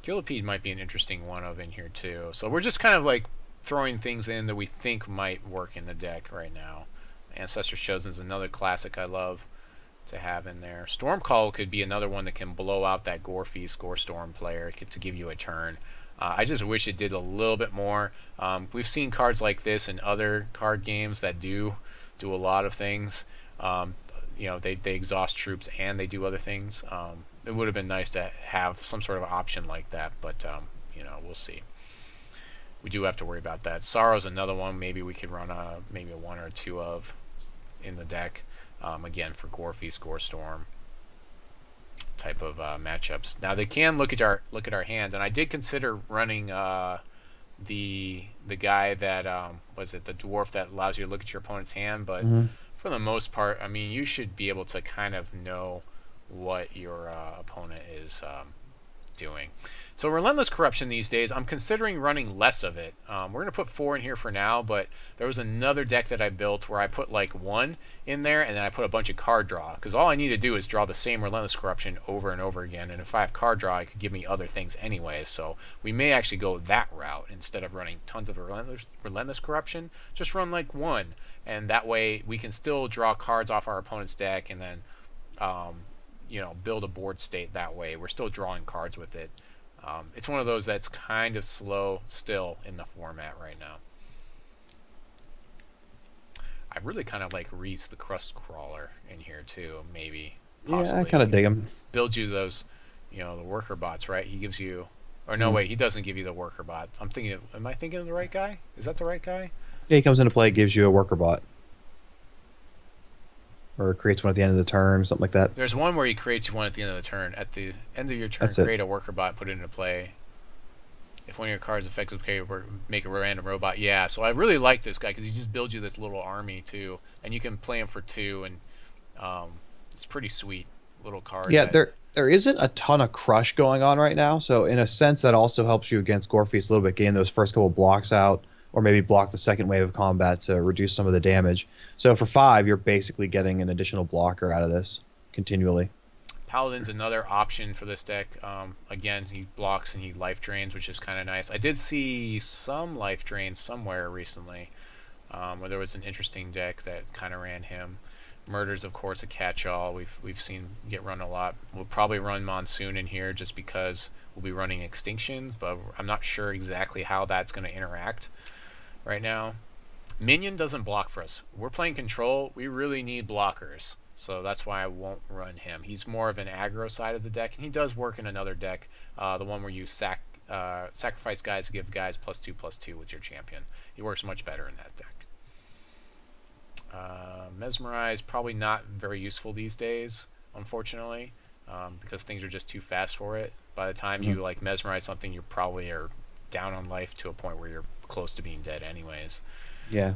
Killipede might be an interesting one of in here too. So we're just kind of like throwing things in that we think might work in the deck right now. Ancestor's Chosen is another classic I love to have in there. Stormcall could be another one that can blow out that Gore Feast, Gore Storm player to give you a turn. I just wish it did a little bit more. We've seen cards like this in other card games that do a lot of things. You know, they exhaust troops and they do other things. It would have been nice to have some sort of option like that, but you know, we'll see. We do have to worry about that. Sorrow's another one. Maybe we could run maybe a 1 or 2 of in the deck. Again, for Gore Feast, Gore Storm type of matchups. Now they can look at our hands, and I did consider running the guy that was it the dwarf that allows you to look at your opponent's hand, but for the most part, I mean, you should be able to kind of know what your opponent is doing. So Relentless Corruption these days, I'm considering running less of it. We're going to put 4 in here for now, but there was another deck that I built where I put like 1 in there, and then I put a bunch of card draw, because all I need to do is draw the same Relentless Corruption over and over again, and if I have card draw, it could give me other things anyway, so we may actually go that route instead of running tons of Relentless Corruption. Just run like 1, and that way we can still draw cards off our opponent's deck, and then you know, build a board state that way. We're still drawing cards with it. It's one of those that's kind of slow still in the format right now. I really kind of like Reese the Crust Crawler in here too, maybe. Possibly. Yeah, I kind of dig him. Builds you those, you know, the worker bots, right? He gives you, or no, wait, he doesn't give you the worker bots. I'm thinking, am I thinking of the right guy? Is that the right guy? Yeah, he comes into play, gives you a worker bot. Or creates one at the end of the turn, something like that. There's one where he creates one at the end of the turn. At the end of your turn, create a worker bot, put it into play. If one of your cards effectively make a random robot. Yeah, so I really like this guy because he just builds you this little army too, and you can play him for 2, and it's pretty sweet little card. Yeah, there isn't a ton of crush going on right now, so in a sense that also helps you against Gorefeast a little bit, getting those first couple blocks out, or maybe block the second wave of combat to reduce some of the damage. So for 5, you're basically getting an additional blocker out of this continually. Paladin's another option for this deck. Again, he blocks and he life drains, which is kind of nice. I did see some life drains somewhere recently, where there was an interesting deck that kind of ran him. Murder's, of course, a catch-all. We've seen get run a lot. We'll probably run Monsuun in here just because we'll be running Extinction, but I'm not sure exactly how that's going to interact right now. Minion doesn't block for us. We're playing control. We really need blockers, so that's why I won't run him. He's more of an aggro side of the deck, and he does work in another deck, the one where you sacrifice guys to give guys +2/+2 with your champion. He works much better in that deck. Mesmerize, probably not very useful these days, unfortunately. because things are just too fast for it. By the time you like mesmerize something, you probably are down on life to a point where you're close to being dead anyways. Yeah.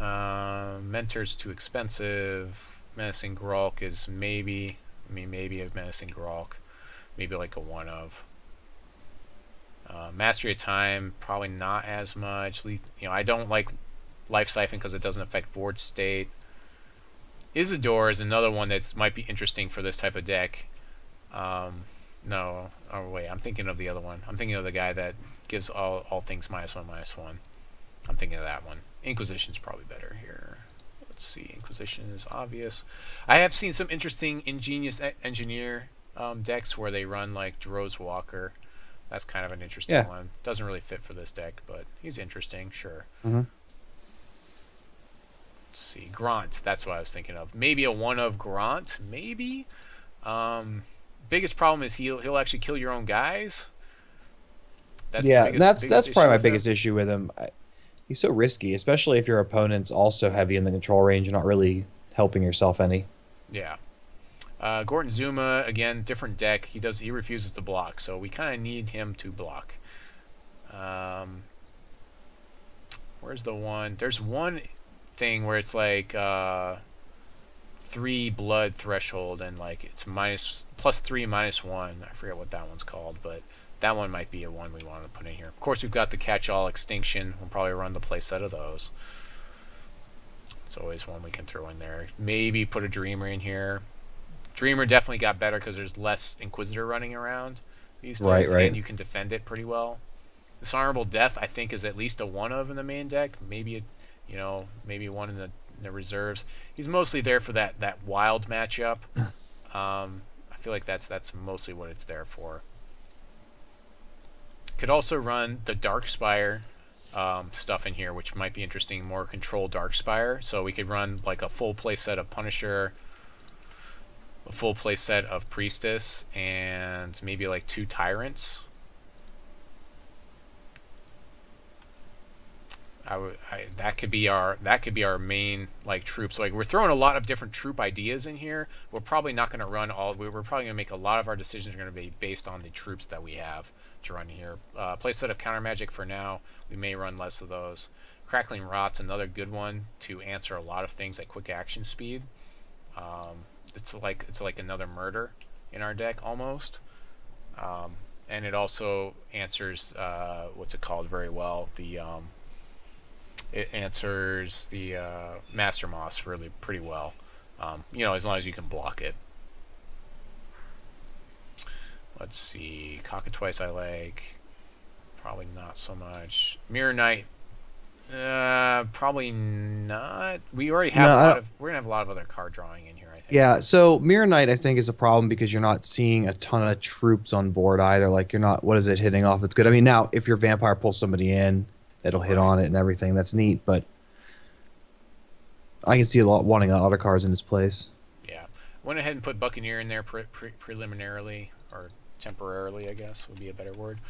Mentor's too expensive. Menacing Grolk is maybe a Menacing Grolk. Maybe like a one of. Mastery of Time, probably not as much. I don't like Life Siphon because it doesn't affect board state. Isidore is another one that might be interesting for this type of deck. No. Oh, wait. I'm thinking of the other one. I'm thinking of the guy that gives all things -1/-1. I'm thinking of that one. Inquisition's probably better here. Let's see. Inquisition is obvious. I have seen some interesting Ingenious Engineer decks where they run like Droz Walker. That's kind of an interesting one. Doesn't really fit for this deck, but he's interesting, sure. Let's see. Grant, that's what I was thinking of. Maybe a one of Grant, maybe. Biggest problem is he'll actually kill your own guys. That's that's probably my biggest issue with him. He's so risky, especially if your opponent's also heavy in the control range and not really helping yourself any. Yeah. Gordon Zuma, again, different deck. He refuses to block, so we kind of need him to block. Where's the one? There's one thing where it's like 3 blood threshold and like it's +3 -1. I forget what that one's called, but that one might be a one we want to put in here. Of course, we've got the catch-all Extinction. We'll probably run the play set of those. It's always one we can throw in there. Maybe put a Dreamer in here. Dreamer definitely got better because there's less Inquisitor running around these days, and you can defend it pretty well. Dishonorable Death, I think, is at least a one of in the main deck. Maybe maybe one in the reserves. He's mostly there for that wild matchup. I feel like that's mostly what it's there for. Could also run the Darkspire stuff in here, which might be interesting. More control Darkspire, so we could run like a full play set of Punisher, a full play set of Priestess, and maybe like 2 Tyrants. That could be our main like troops. Like we're throwing a lot of different troop ideas in here. We're probably not going to run all. We're probably going to make a lot of our decisions are going to be based on the troops that we have to run here. Play set of Countermagic for now. We may run less of those. Crackling Rot's another good one to answer a lot of things at quick action speed. It's like another murder in our deck almost, and it also answers what's it called very well. It answers the Master Moss really pretty well, as long as you can block it. Let's see, Cockatrice I like, probably not so much. Mirror Knight, probably not. We already have we're gonna have a lot of other card drawing in here, I think. Yeah, so Mirror Knight I think is a problem because you're not seeing a ton of troops on board either. Like you're not, what is it hitting off? It's good. I mean, now if your vampire pulls somebody in, it'll hit on it and everything. That's neat, but I can see a lot wanting other cards in its place. Yeah, went ahead and put Buccaneer in there preliminarily, or temporarily, I guess would be a better word.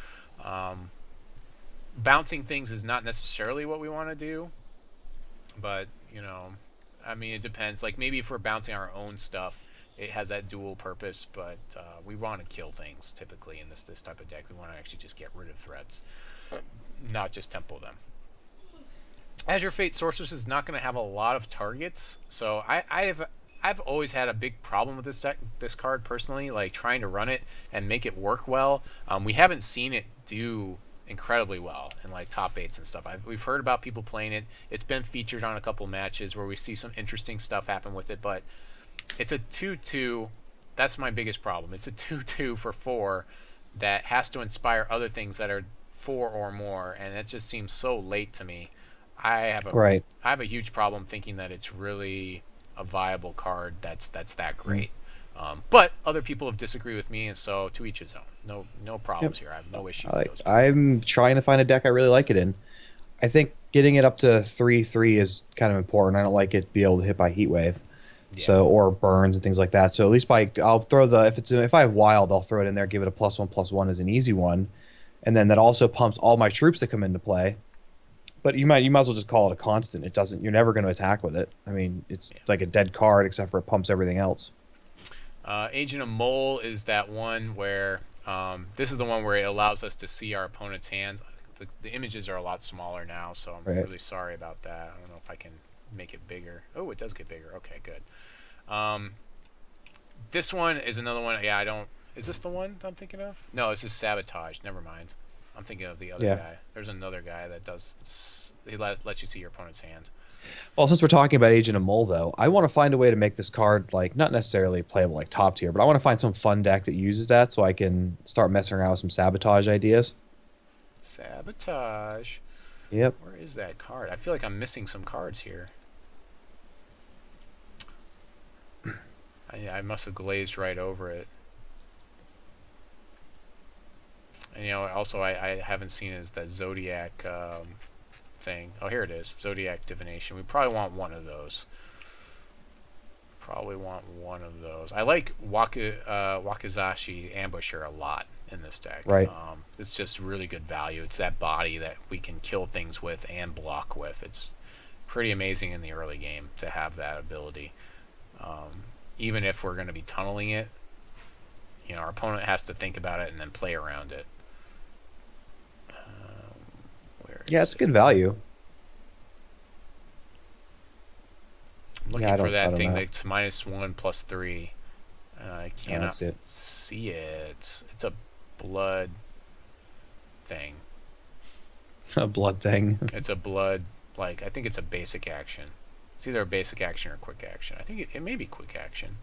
Bouncing things is not necessarily what we want to do, but I mean, it depends. Like maybe if we're bouncing our own stuff, it has that dual purpose, but we want to kill things typically in this type of deck. We want to actually just get rid of threats, not just tempo them. Azure Fate Sorceress is not going to have a lot of targets, so I've always had a big problem with this card personally, like trying to run it and make it work well. We haven't seen it do incredibly well in like top 8s and stuff. We've heard about people playing it. It's been featured on a couple matches where we see some interesting stuff happen with it, but it's a 2/2. That's my biggest problem. It's a 2/2 for 4 that has to inspire other things that are 4 or more, and it just seems so late to me. I have a huge problem thinking that it's really a viable card that's that great. But other people have disagreed with me, and so to each his own. No problems here. I have no issue with those. I'm trying to find a deck I really like it in. I think getting it up to 3/3 is kind of important. I don't like it to be able to hit by Heatwave, or burns and things like that. So at least I'll throw if I have wild, I'll throw it in there, give it a +1/+1 as an easy one, and then that also pumps all my troops that come into play. But you might as well just call it a constant. You're never going to attack with it. I mean, it's like a dead card except for it pumps everything else. Agent of Mole is that one where this is the one where it allows us to see our opponent's hand. The images are a lot smaller now, so I'm really sorry about that. I don't know if I can make it bigger. Oh, it does get bigger. Okay, good. This one is another one. Yeah, I don't. Is this the one I'm thinking of? No, this is Sabotage. Never mind. I'm thinking of the other guy. There's another guy that does this. He lets you see your opponent's hand. Well, since we're talking about Agent of Mole, though, I want to find a way to make this card, like, not necessarily playable like top tier, but I want to find some fun deck that uses that so I can start messing around with some Sabotage ideas. Sabotage. Yep. Where is that card? I feel like I'm missing some cards here. I must have glazed right over it. And, you know, also I haven't seen is that Zodiac thing. Oh, here it is. Zodiac Divination. We probably want one of those. I like Wakizashi Ambusher a lot in this deck. Right. It's just really good value. It's that body that we can kill things with and block with. It's pretty amazing in the early game to have that ability. Even if we're going to be tunneling it, you know, our opponent has to think about it and then play around it. Yeah, it's good value. I'm looking for that thing that's -1/+3. I cannot see it. It's a blood thing. A blood thing. It's a blood, like, I think it's a basic action. It's either a basic action or quick action. I think it may be quick action.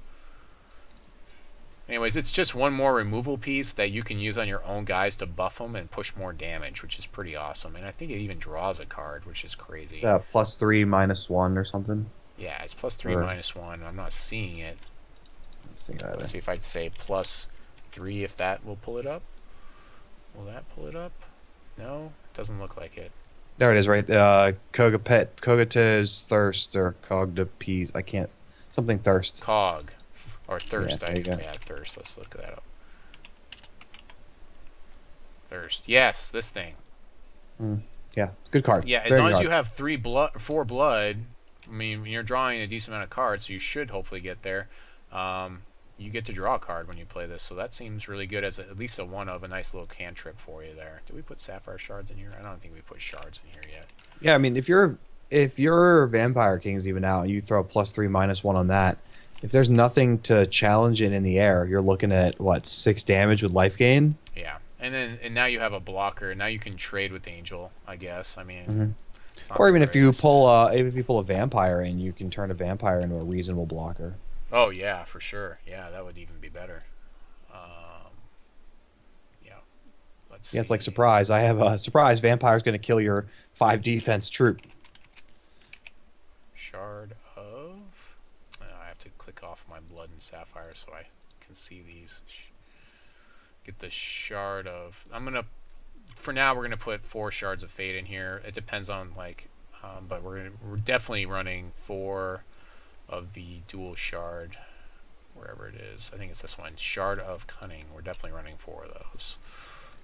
Anyways, it's just one more removal piece that you can use on your own guys to buff them and push more damage, which is pretty awesome. And I think it even draws a card, which is crazy. Yeah, +3 -1 or something. Yeah, it's +3 -1. I'm not seeing it. Let's see if I'd say +3 if that will pull it up. Will that pull it up? No, it doesn't look like it. There it is, right? Kog'tepetl Thirst or Kog'tepetl. I can't. Something Thirst. Cog. Or Thirst. Yeah, Thirst. Let's look that up. Thirst. Yes, this thing. Yeah, good card. Yeah, as long as you have 4 blood, I mean, you're drawing a decent amount of cards, so you should hopefully get there. You get to draw a card when you play this, so that seems really good as at least a nice little cantrip for you there. Did we put Sapphire Shards in here? I don't think we put Shards in here yet. Yeah, I mean, if your Vampire King's even out and you throw +3 -1 on that, if there's nothing to challenge it in the air, you're looking at what, 6 damage with life gain? Yeah, and now you have a blocker. Now you can trade with Angel, I guess. I mean, or even if you pull a vampire in, you can turn a vampire into a reasonable blocker. Oh yeah, for sure. Yeah, that would even be better. Yeah, let's see. It's like surprise. I have a surprise. Vampire's going to kill your 5 defense troop. Shard of. I have to click off my blood and sapphire so I can see these. Get the Shard of. For now, we're gonna put 4 Shards of Fate in here. It depends on but we're definitely running 4 of the dual shard, wherever it is. I think it's this one, Shard of Cunning. We're definitely running 4 of those.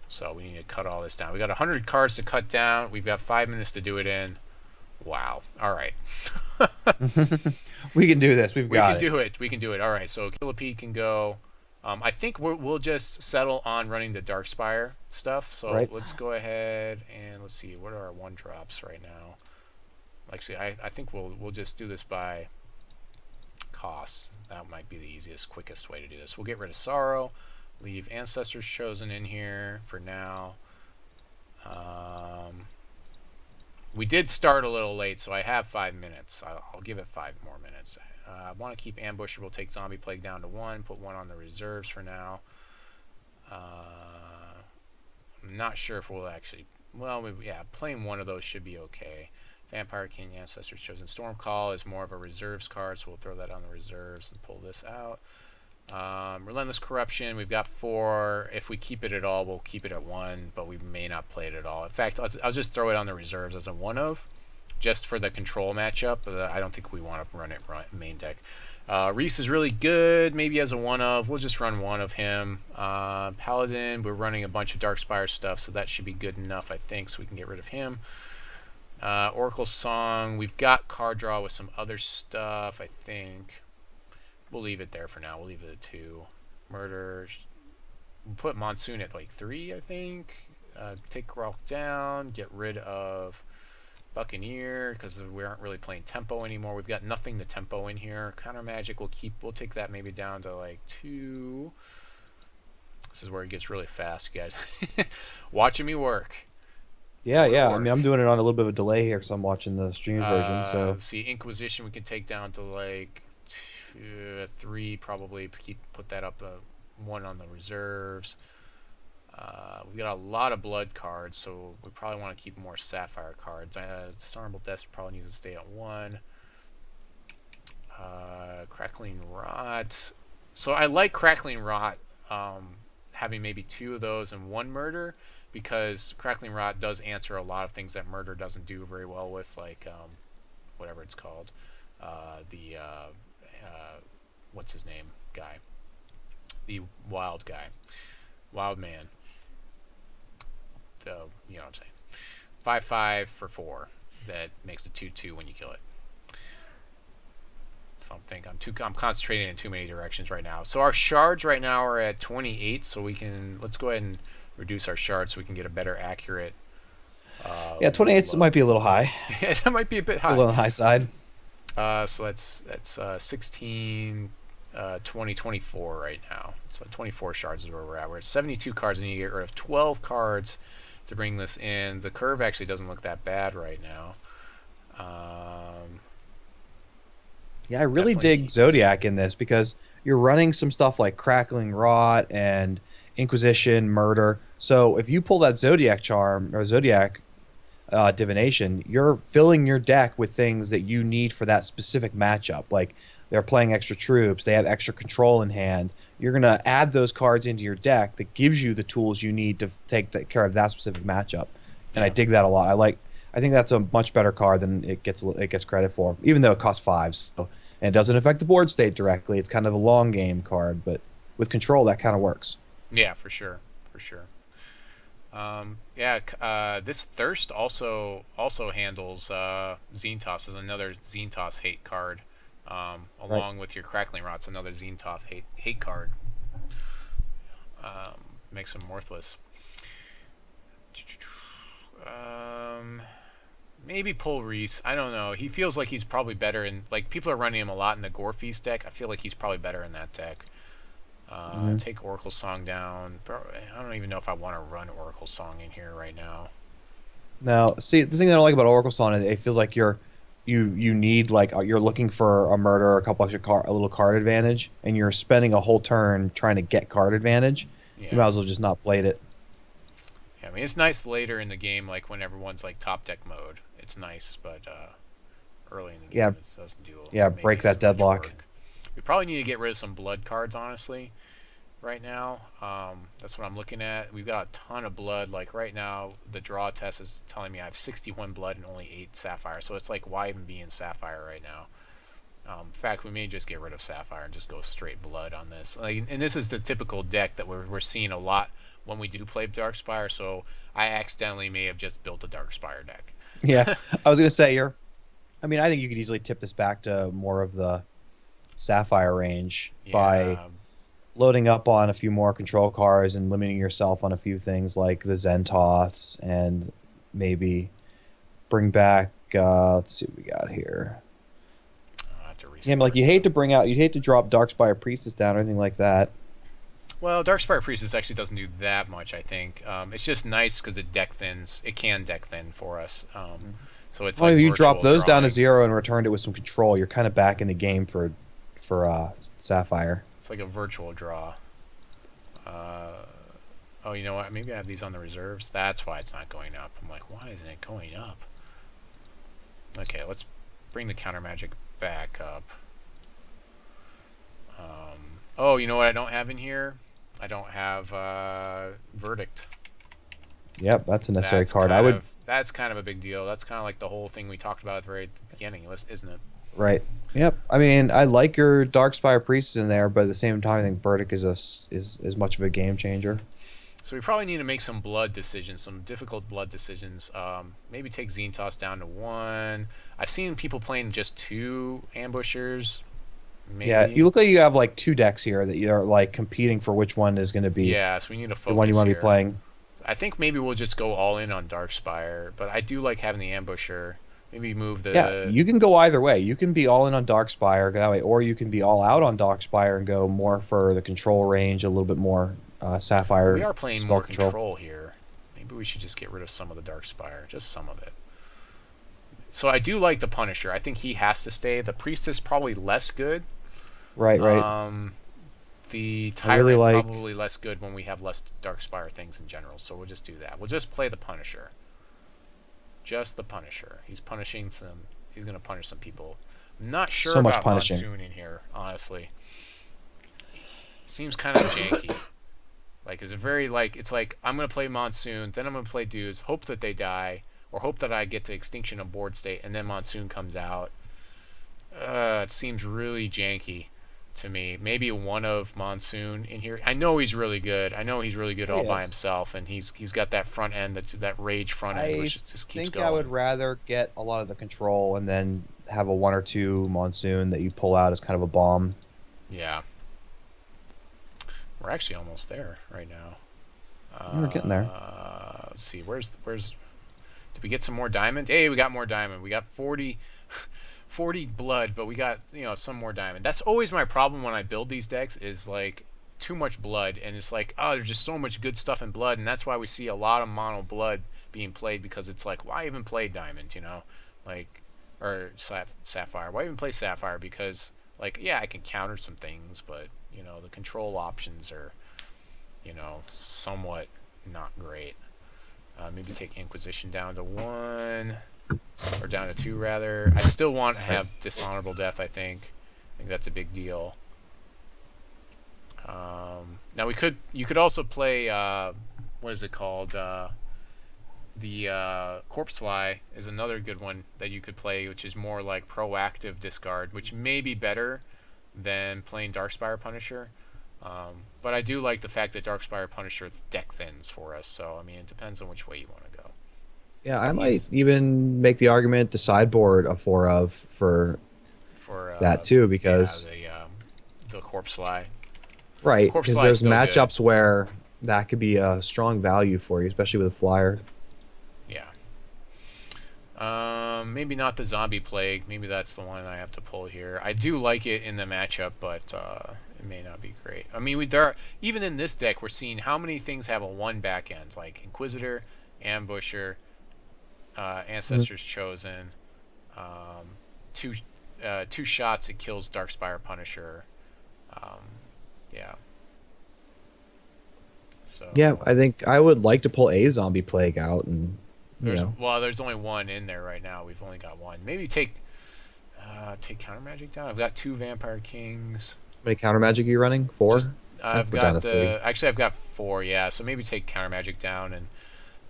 So we need to cut all this down. We got 100 cards to cut down. We've got 5 minutes to do it in. Wow. All right. We can do this. We can do it. We can do it. All right. So Killipede can go. I think we'll just settle on running the Darkspire stuff. So let's go ahead and let's see. What are our 1-drops right now? Actually, I think we'll just do this by costs. That might be the easiest, quickest way to do this. We'll get rid of Sorrow. Leave Ancestors Chosen in here for now. We did start a little late, so I have 5 minutes. I'll give it 5 more minutes. I want to keep Ambusher. We'll take Zombie Plague down to 1. Put 1 on the reserves for now. I'm not sure if we'll actually... Well, yeah, playing 1 of those should be okay. Vampire King, Ancestors Chosen. Stormcall is more of a reserves card, so we'll throw that on the reserves and pull this out. Relentless Corruption, we've got 4. If we keep it at all, we'll keep it at 1, but we may not play it at all. In fact, I'll just throw it on the reserves as a 1-of, just for the control matchup. But I don't think we want to run it main deck. Reese is really good, maybe as a 1-of. We'll just run 1 of him. Paladin, we're running a bunch of Darkspire stuff, so that should be good enough, I think, so we can get rid of him. Oracle Song, we've got card draw with some other stuff, I think. We'll leave it there for now. We'll leave it at 2. Murder. We'll put Monsuun at like 3, I think. Take Rock down. Get rid of Buccaneer because we aren't really playing tempo anymore. We've got nothing to tempo in here. Countermagic we'll take that maybe down to like 2. This is where it gets really fast, you guys. Watching me work. Yeah. I mean, I'm doing it on a little bit of a delay here because I'm watching the stream version. So see, Inquisition we can take down to like 3 probably. Put that up 1 on the reserves. We got a lot of blood cards, so we probably want to keep more sapphire cards. Dishonorable Death probably needs to stay at 1. Crackling Rot. So I like Crackling Rot having maybe 2 of those and 1 murder, because Crackling Rot does answer a lot of things that murder doesn't do very well with, like whatever it's called, what's his name guy, the wild guy, wild man. You know what I'm saying. 5/5 for 4 that makes it 2/2 when you kill it. So I'm concentrating in too many directions right now. So our shards right now are at 28, so let's go ahead and reduce our shards so we can get a better accurate. 28 might be a little high. Yeah, that might be a bit high. A little on the high side. So that's 16, 20, 24 right now. So 24 shards is where we're at. We're at 72 cards, and you get rid of 12 cards to bring this in. The curve actually doesn't look that bad right now. Yeah, I really dig Zodiac in this because you're running some stuff like Crackling Rot and Inquisition, Murder. So if you pull that Zodiac charm or Zodiac Divination, you're filling your deck with things that you need for that specific matchup. Like they're playing extra troops, they have extra control in hand. You're going to add those cards into your deck that gives you the tools you need to take care of that specific matchup. And I dig that a lot. I think that's a much better card than it gets credit for, even though it costs 5. So, and it doesn't affect the board state directly. It's kind of a long game card, but with control, that kind of works. Yeah, for sure. This Thirst also handles Xentoth as another Xentoth hate card, along with your Crackling Rot's another Xentoth hate card. Makes him worthless. Maybe pull Reese. I don't know. He feels like he's probably better in, like, people are running him a lot in the Gore Feast deck. I feel like he's probably better in that deck. Take Oracle Song down. I don't even know if I want to run Oracle Song in here right now. Now, see, the thing that I don't like about Oracle Song is it feels like you need, like, you're looking for a murder or a couple extra a little card advantage, and you're spending a whole turn trying to get card advantage. Yeah. You might as well just not play it. Yeah, I mean, it's nice later in the game, like when everyone's like top deck mode. It's nice, but early in the game, it doesn't do. Yeah, break that deadlock. We probably need to get rid of some blood cards, honestly, right now. That's what I'm looking at. We've got a ton of blood. Like right now, the draw test is telling me I have 61 blood and only 8 sapphire. So it's like, why even be in sapphire right now? In fact, we may just get rid of sapphire and just go straight blood on this. Like, and this is the typical deck that we're seeing a lot when we do play Darkspire. So I accidentally may have just built a Darkspire deck. Yeah, I was gonna say I mean, I think you could easily tip this back to more of the sapphire range by loading up on a few more control cards and limiting yourself on a few things like the Xentoths, and maybe bring back. Let's see what we got here. I'll have to yeah, like you'd hate to drop Darkspire Priestess down or anything like that. Well, Darkspire Priestess actually doesn't do that much, I think. It's just nice because it deck thins. It can deck thin for us. So it's like if you drop those down to 0 and returned it with some control, you're kind of back in the game for Sapphire. It's like a virtual draw. Oh, you know what? Maybe I have these on the reserves. That's why it's not going up. I'm like, why isn't it going up? Okay, let's bring the Countermagic back up. Oh, you know what I don't have in here? I don't have Verdict. Yep, that's a necessary card. That's kind of a big deal. That's kind of like the whole thing we talked about at the very beginning, isn't it? Right. Yep. I mean, I like your Darkspire Priestess in there, but at the same time, I think Verdict is as much of a game changer. So we probably need to make some blood decisions, some difficult blood decisions. Maybe take Xentoth down to 1. I've seen people playing just 2 ambushers. Maybe. Yeah, you look like you have like 2 decks here that you're like competing for which one is going to be Yeah, so we need to focus the one you want to here. be playing. I think maybe we'll just go all in on Darkspire, but I do like having the Ambusher. Maybe move the... Yeah, you can go either way. You can be all in on Darkspire that way, or you can be all out on Darkspire and go more for the control range, a little bit more Sapphire. We are playing spell more control here. Maybe we should just get rid of some of the Darkspire, just some of it. So I do like the Punisher. I think he has to stay. The Priestess probably less good. Right, right. The Tyrant really like... probably less good when we have less Darkspire things in general. So we'll just do that. We'll just play the Punisher. Just the Punisher. He's punishing some. He's gonna punish some people. I'm not sure about Monsuun in here, honestly. Seems kind of janky. Like, it's a very it's like I'm gonna play Monsuun, then I'm gonna play dudes, hope that they die, or hope that I get to Extinction on board state, and then Monsuun comes out. It seems really janky to me. Maybe one of Monsuun in here. I know he's really good. I know he's really good all by himself, and he's got that front end, that rage front end, which just keeps going. I would rather get a lot of the control and then have a 1 or 2 Monsuun that you pull out as kind of a bomb. Yeah. We're actually almost there right now. We're getting there. Let's see. Where's? Did we get some more diamond? Hey, we got more diamond. We got 40 blood, but we got, some more diamond. That's always my problem when I build these decks, is like too much blood, and it's like, oh, there's just so much good stuff in blood, and that's why we see a lot of mono blood being played, because it's like, why even play diamond, or sapphire? Why even play sapphire? Because, like, yeah, I can counter some things, but the control options are, somewhat not great. Maybe take Inquisition down to 1. Or down to 2, rather. I still want to have Dishonorable Death, I think. I think that's a big deal. Now you could also play, what is it called? The Corpse Fly is another good one that you could play, which is more like proactive discard, which may be better than playing Darkspire Punisher. But I do like the fact that Darkspire Punisher deck thins for us, so I mean, it depends on which way you want to go. Yeah, I might even make the argument the sideboard a 4 of for that too, because the Corpse Fly. Right, because there's matchups where that could be a strong value for you, especially with a flyer. Yeah. Maybe not the Zombie Plague. Maybe that's the one I have to pull here. I do like it in the matchup, but it may not be great. I mean, even in this deck, we're seeing how many things have a 1 back end, like Inquisitor, Ambusher, Ancestors Chosen, 2 shots, it kills Darkspire Punisher. Yeah. So yeah, I think I would like to pull a Zombie Plague out, and well, there's only 1 in there right now. We've only got 1. Maybe take Countermagic down. I've got 2 Vampire Kings. How many Countermagic are you running? 4? I've got 4. Yeah, so maybe take Countermagic down,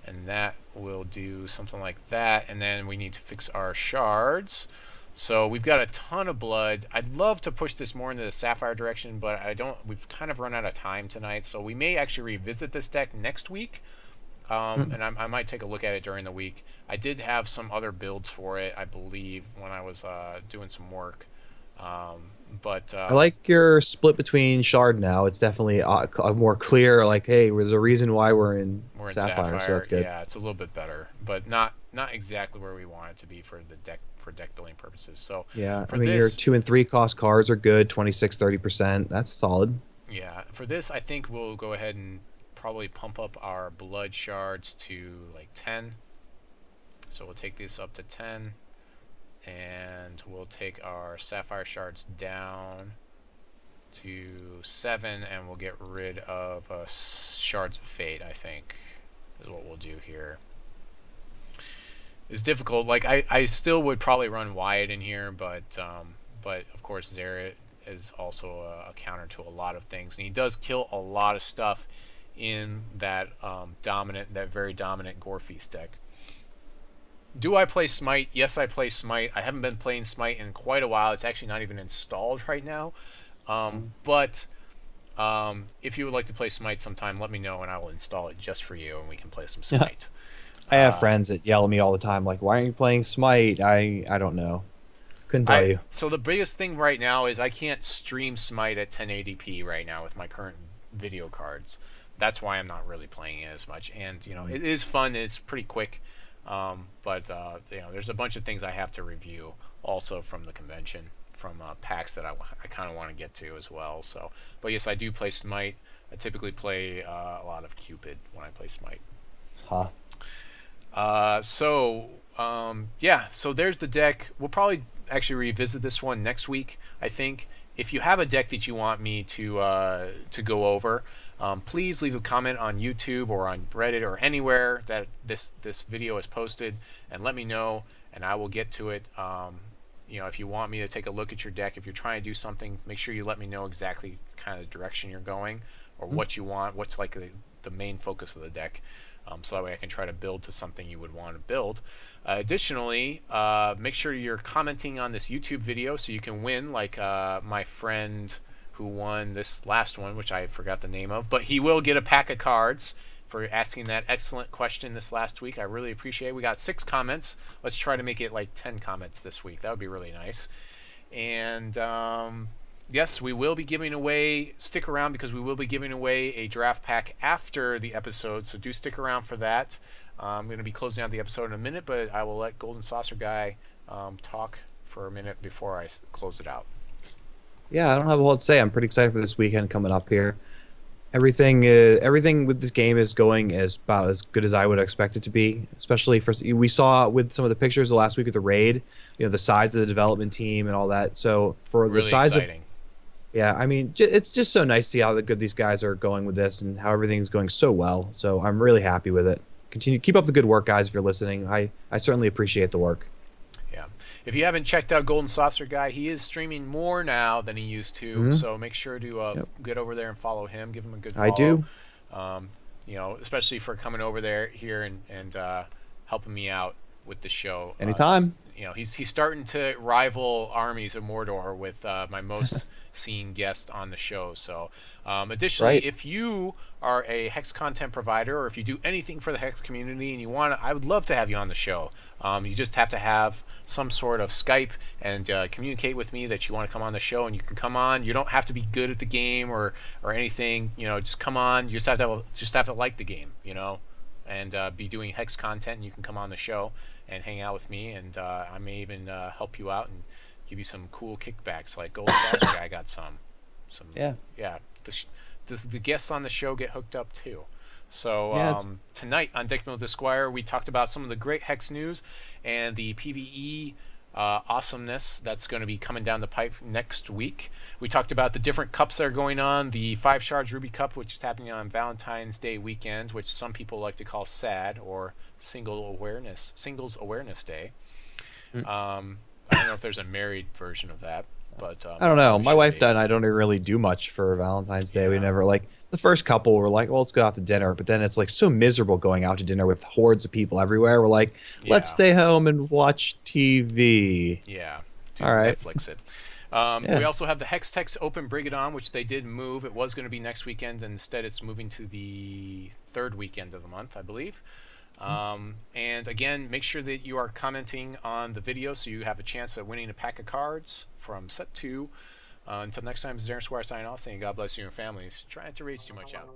and that will do something like that. And then we need to fix our shards. So we've got a ton of blood. I'd love to push this more into the Sapphire direction, but we've kind of run out of time tonight. So we may actually revisit this deck next week. And I might take a look at it during the week. I did have some other builds for it, I believe, when I was doing some work. But I like your split between Shard now. It's definitely a more clear, like, hey, there's a reason why we're in Sapphire, so that's good. Yeah, it's a little bit better, but not exactly where we want it to be for deck building purposes. So yeah, I mean, your 2 and 3 cost cards are good, 26-30%. That's solid. Yeah, for this, I think we'll go ahead and probably pump up our blood shards to like 10. So we'll take this up to 10. And we'll take our Sapphire Shards down to 7, and we'll get rid of Shards of Fate, I think, is what we'll do here. It's difficult. Like, I still would probably run Wyatt in here, but of course Zared is also a counter to a lot of things, and he does kill a lot of stuff in that very dominant Gore Feast deck. Do I play Smite? Yes, I play Smite. I haven't been playing Smite in quite a while. It's actually not even installed right now. But if you would like to play Smite sometime, let me know, and I will install it just for you, and we can play some Smite. I have friends that yell at me all the time, like, why aren't you playing Smite? I don't know. Couldn't tell you. So the biggest thing right now is I can't stream Smite at 1080p right now with my current video cards. That's why I'm not really playing it as much. And you know, it is fun. It's pretty quick, but you know, there's a bunch of things I have to review also from the convention, from PAX that I kind of want to get to as well. So, but yes, I do play Smite. I typically play a lot of Cupid when I play Smite. Huh. Yeah, so there's the deck. We'll probably actually revisit this one next week, I think. If you have a deck that you want me to go over, please leave a comment on YouTube or on Reddit or anywhere that this video is posted, and let me know, and I will get to it. You know, if you want me to take a look at your deck, if you're trying to do something, make sure you let me know exactly kind of the direction you're going, or what you want, what's like the main focus of the deck, so that way I can try to build to something you would want to build. Additionally, make sure you're commenting on this YouTube video so you can win, like my friend who won this last one, which I forgot the name of, but he will get a pack of cards for asking that excellent question this last week. I really appreciate it. We got 6 comments. Let's try to make it like 10 comments this week. That would be really nice. And yes, we will be giving away, stick around because we will be giving away a draft pack after the episode, so do stick around for that. I'm going to be closing out the episode in a minute, but I will let Golden Saucer Guy talk for a minute before I close it out. Yeah, I don't have a whole lot to say. I'm pretty excited for this weekend coming up here. Everything with this game is going about as good as I would expect it to be. Especially we saw with some of the pictures the last week of the raid, you know, the size of the development team and all that. So for really the size exciting. Yeah, I mean, it's just so nice to see how good these guys are going with this and how everything's going so well. So I'm really happy with it. Keep up the good work, guys, if you're listening. I certainly appreciate the work. Yeah. If you haven't checked out Golden Saucer Guy, he is streaming more now than he used to. So make sure to get over there and follow him. Give him a good follow. I do. You know, especially for coming over there here and helping me out with the show. Anytime. You know, he's starting to rival armies of Mordor with my most seen guest on the show. So additionally, if you are a Hex content provider, or if you do anything for the Hex community and you want to, I would love to have you on the show. You just have to have some sort of Skype and communicate with me that you want to come on the show, and you can come on. You don't have to be good at the game or anything. You know, just come on. You just have to like the game, you know, and be doing Hex content, and you can come on the show and hang out with me, and I may even help you out and give you some cool kickbacks. Like Golden Saucer Guy got some. Yeah. The guests on the show get hooked up too. So tonight on Deck Build with Squire, we talked about some of the great Hex news and the PVE awesomeness that's going to be coming down the pipe next week. We talked about the different cups that are going on, the 5 Shards Ruby Cup, which is happening on Valentine's Day weekend, which some people like to call SAD, or Singles Awareness Day. I don't know if there's a married version of that, but I don't know. My wife and I don't really do much for Valentine's Day. We never the first couple were like, well, let's go out to dinner, but then it's like so miserable going out to dinner with hordes of people everywhere. We're like, let's stay home and watch TV. Yeah. All right. Netflix it. We also have the Hextech Open Bring It On, which they did move. It was going to be next weekend, and instead it's moving to the 3rd weekend of the month, I believe. And again, make sure that you are commenting on the video so you have a chance at winning a pack of cards from set 2. Until next time, this is Darren Squire signing off, saying God bless you and your families. Try not to rage too much out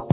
there.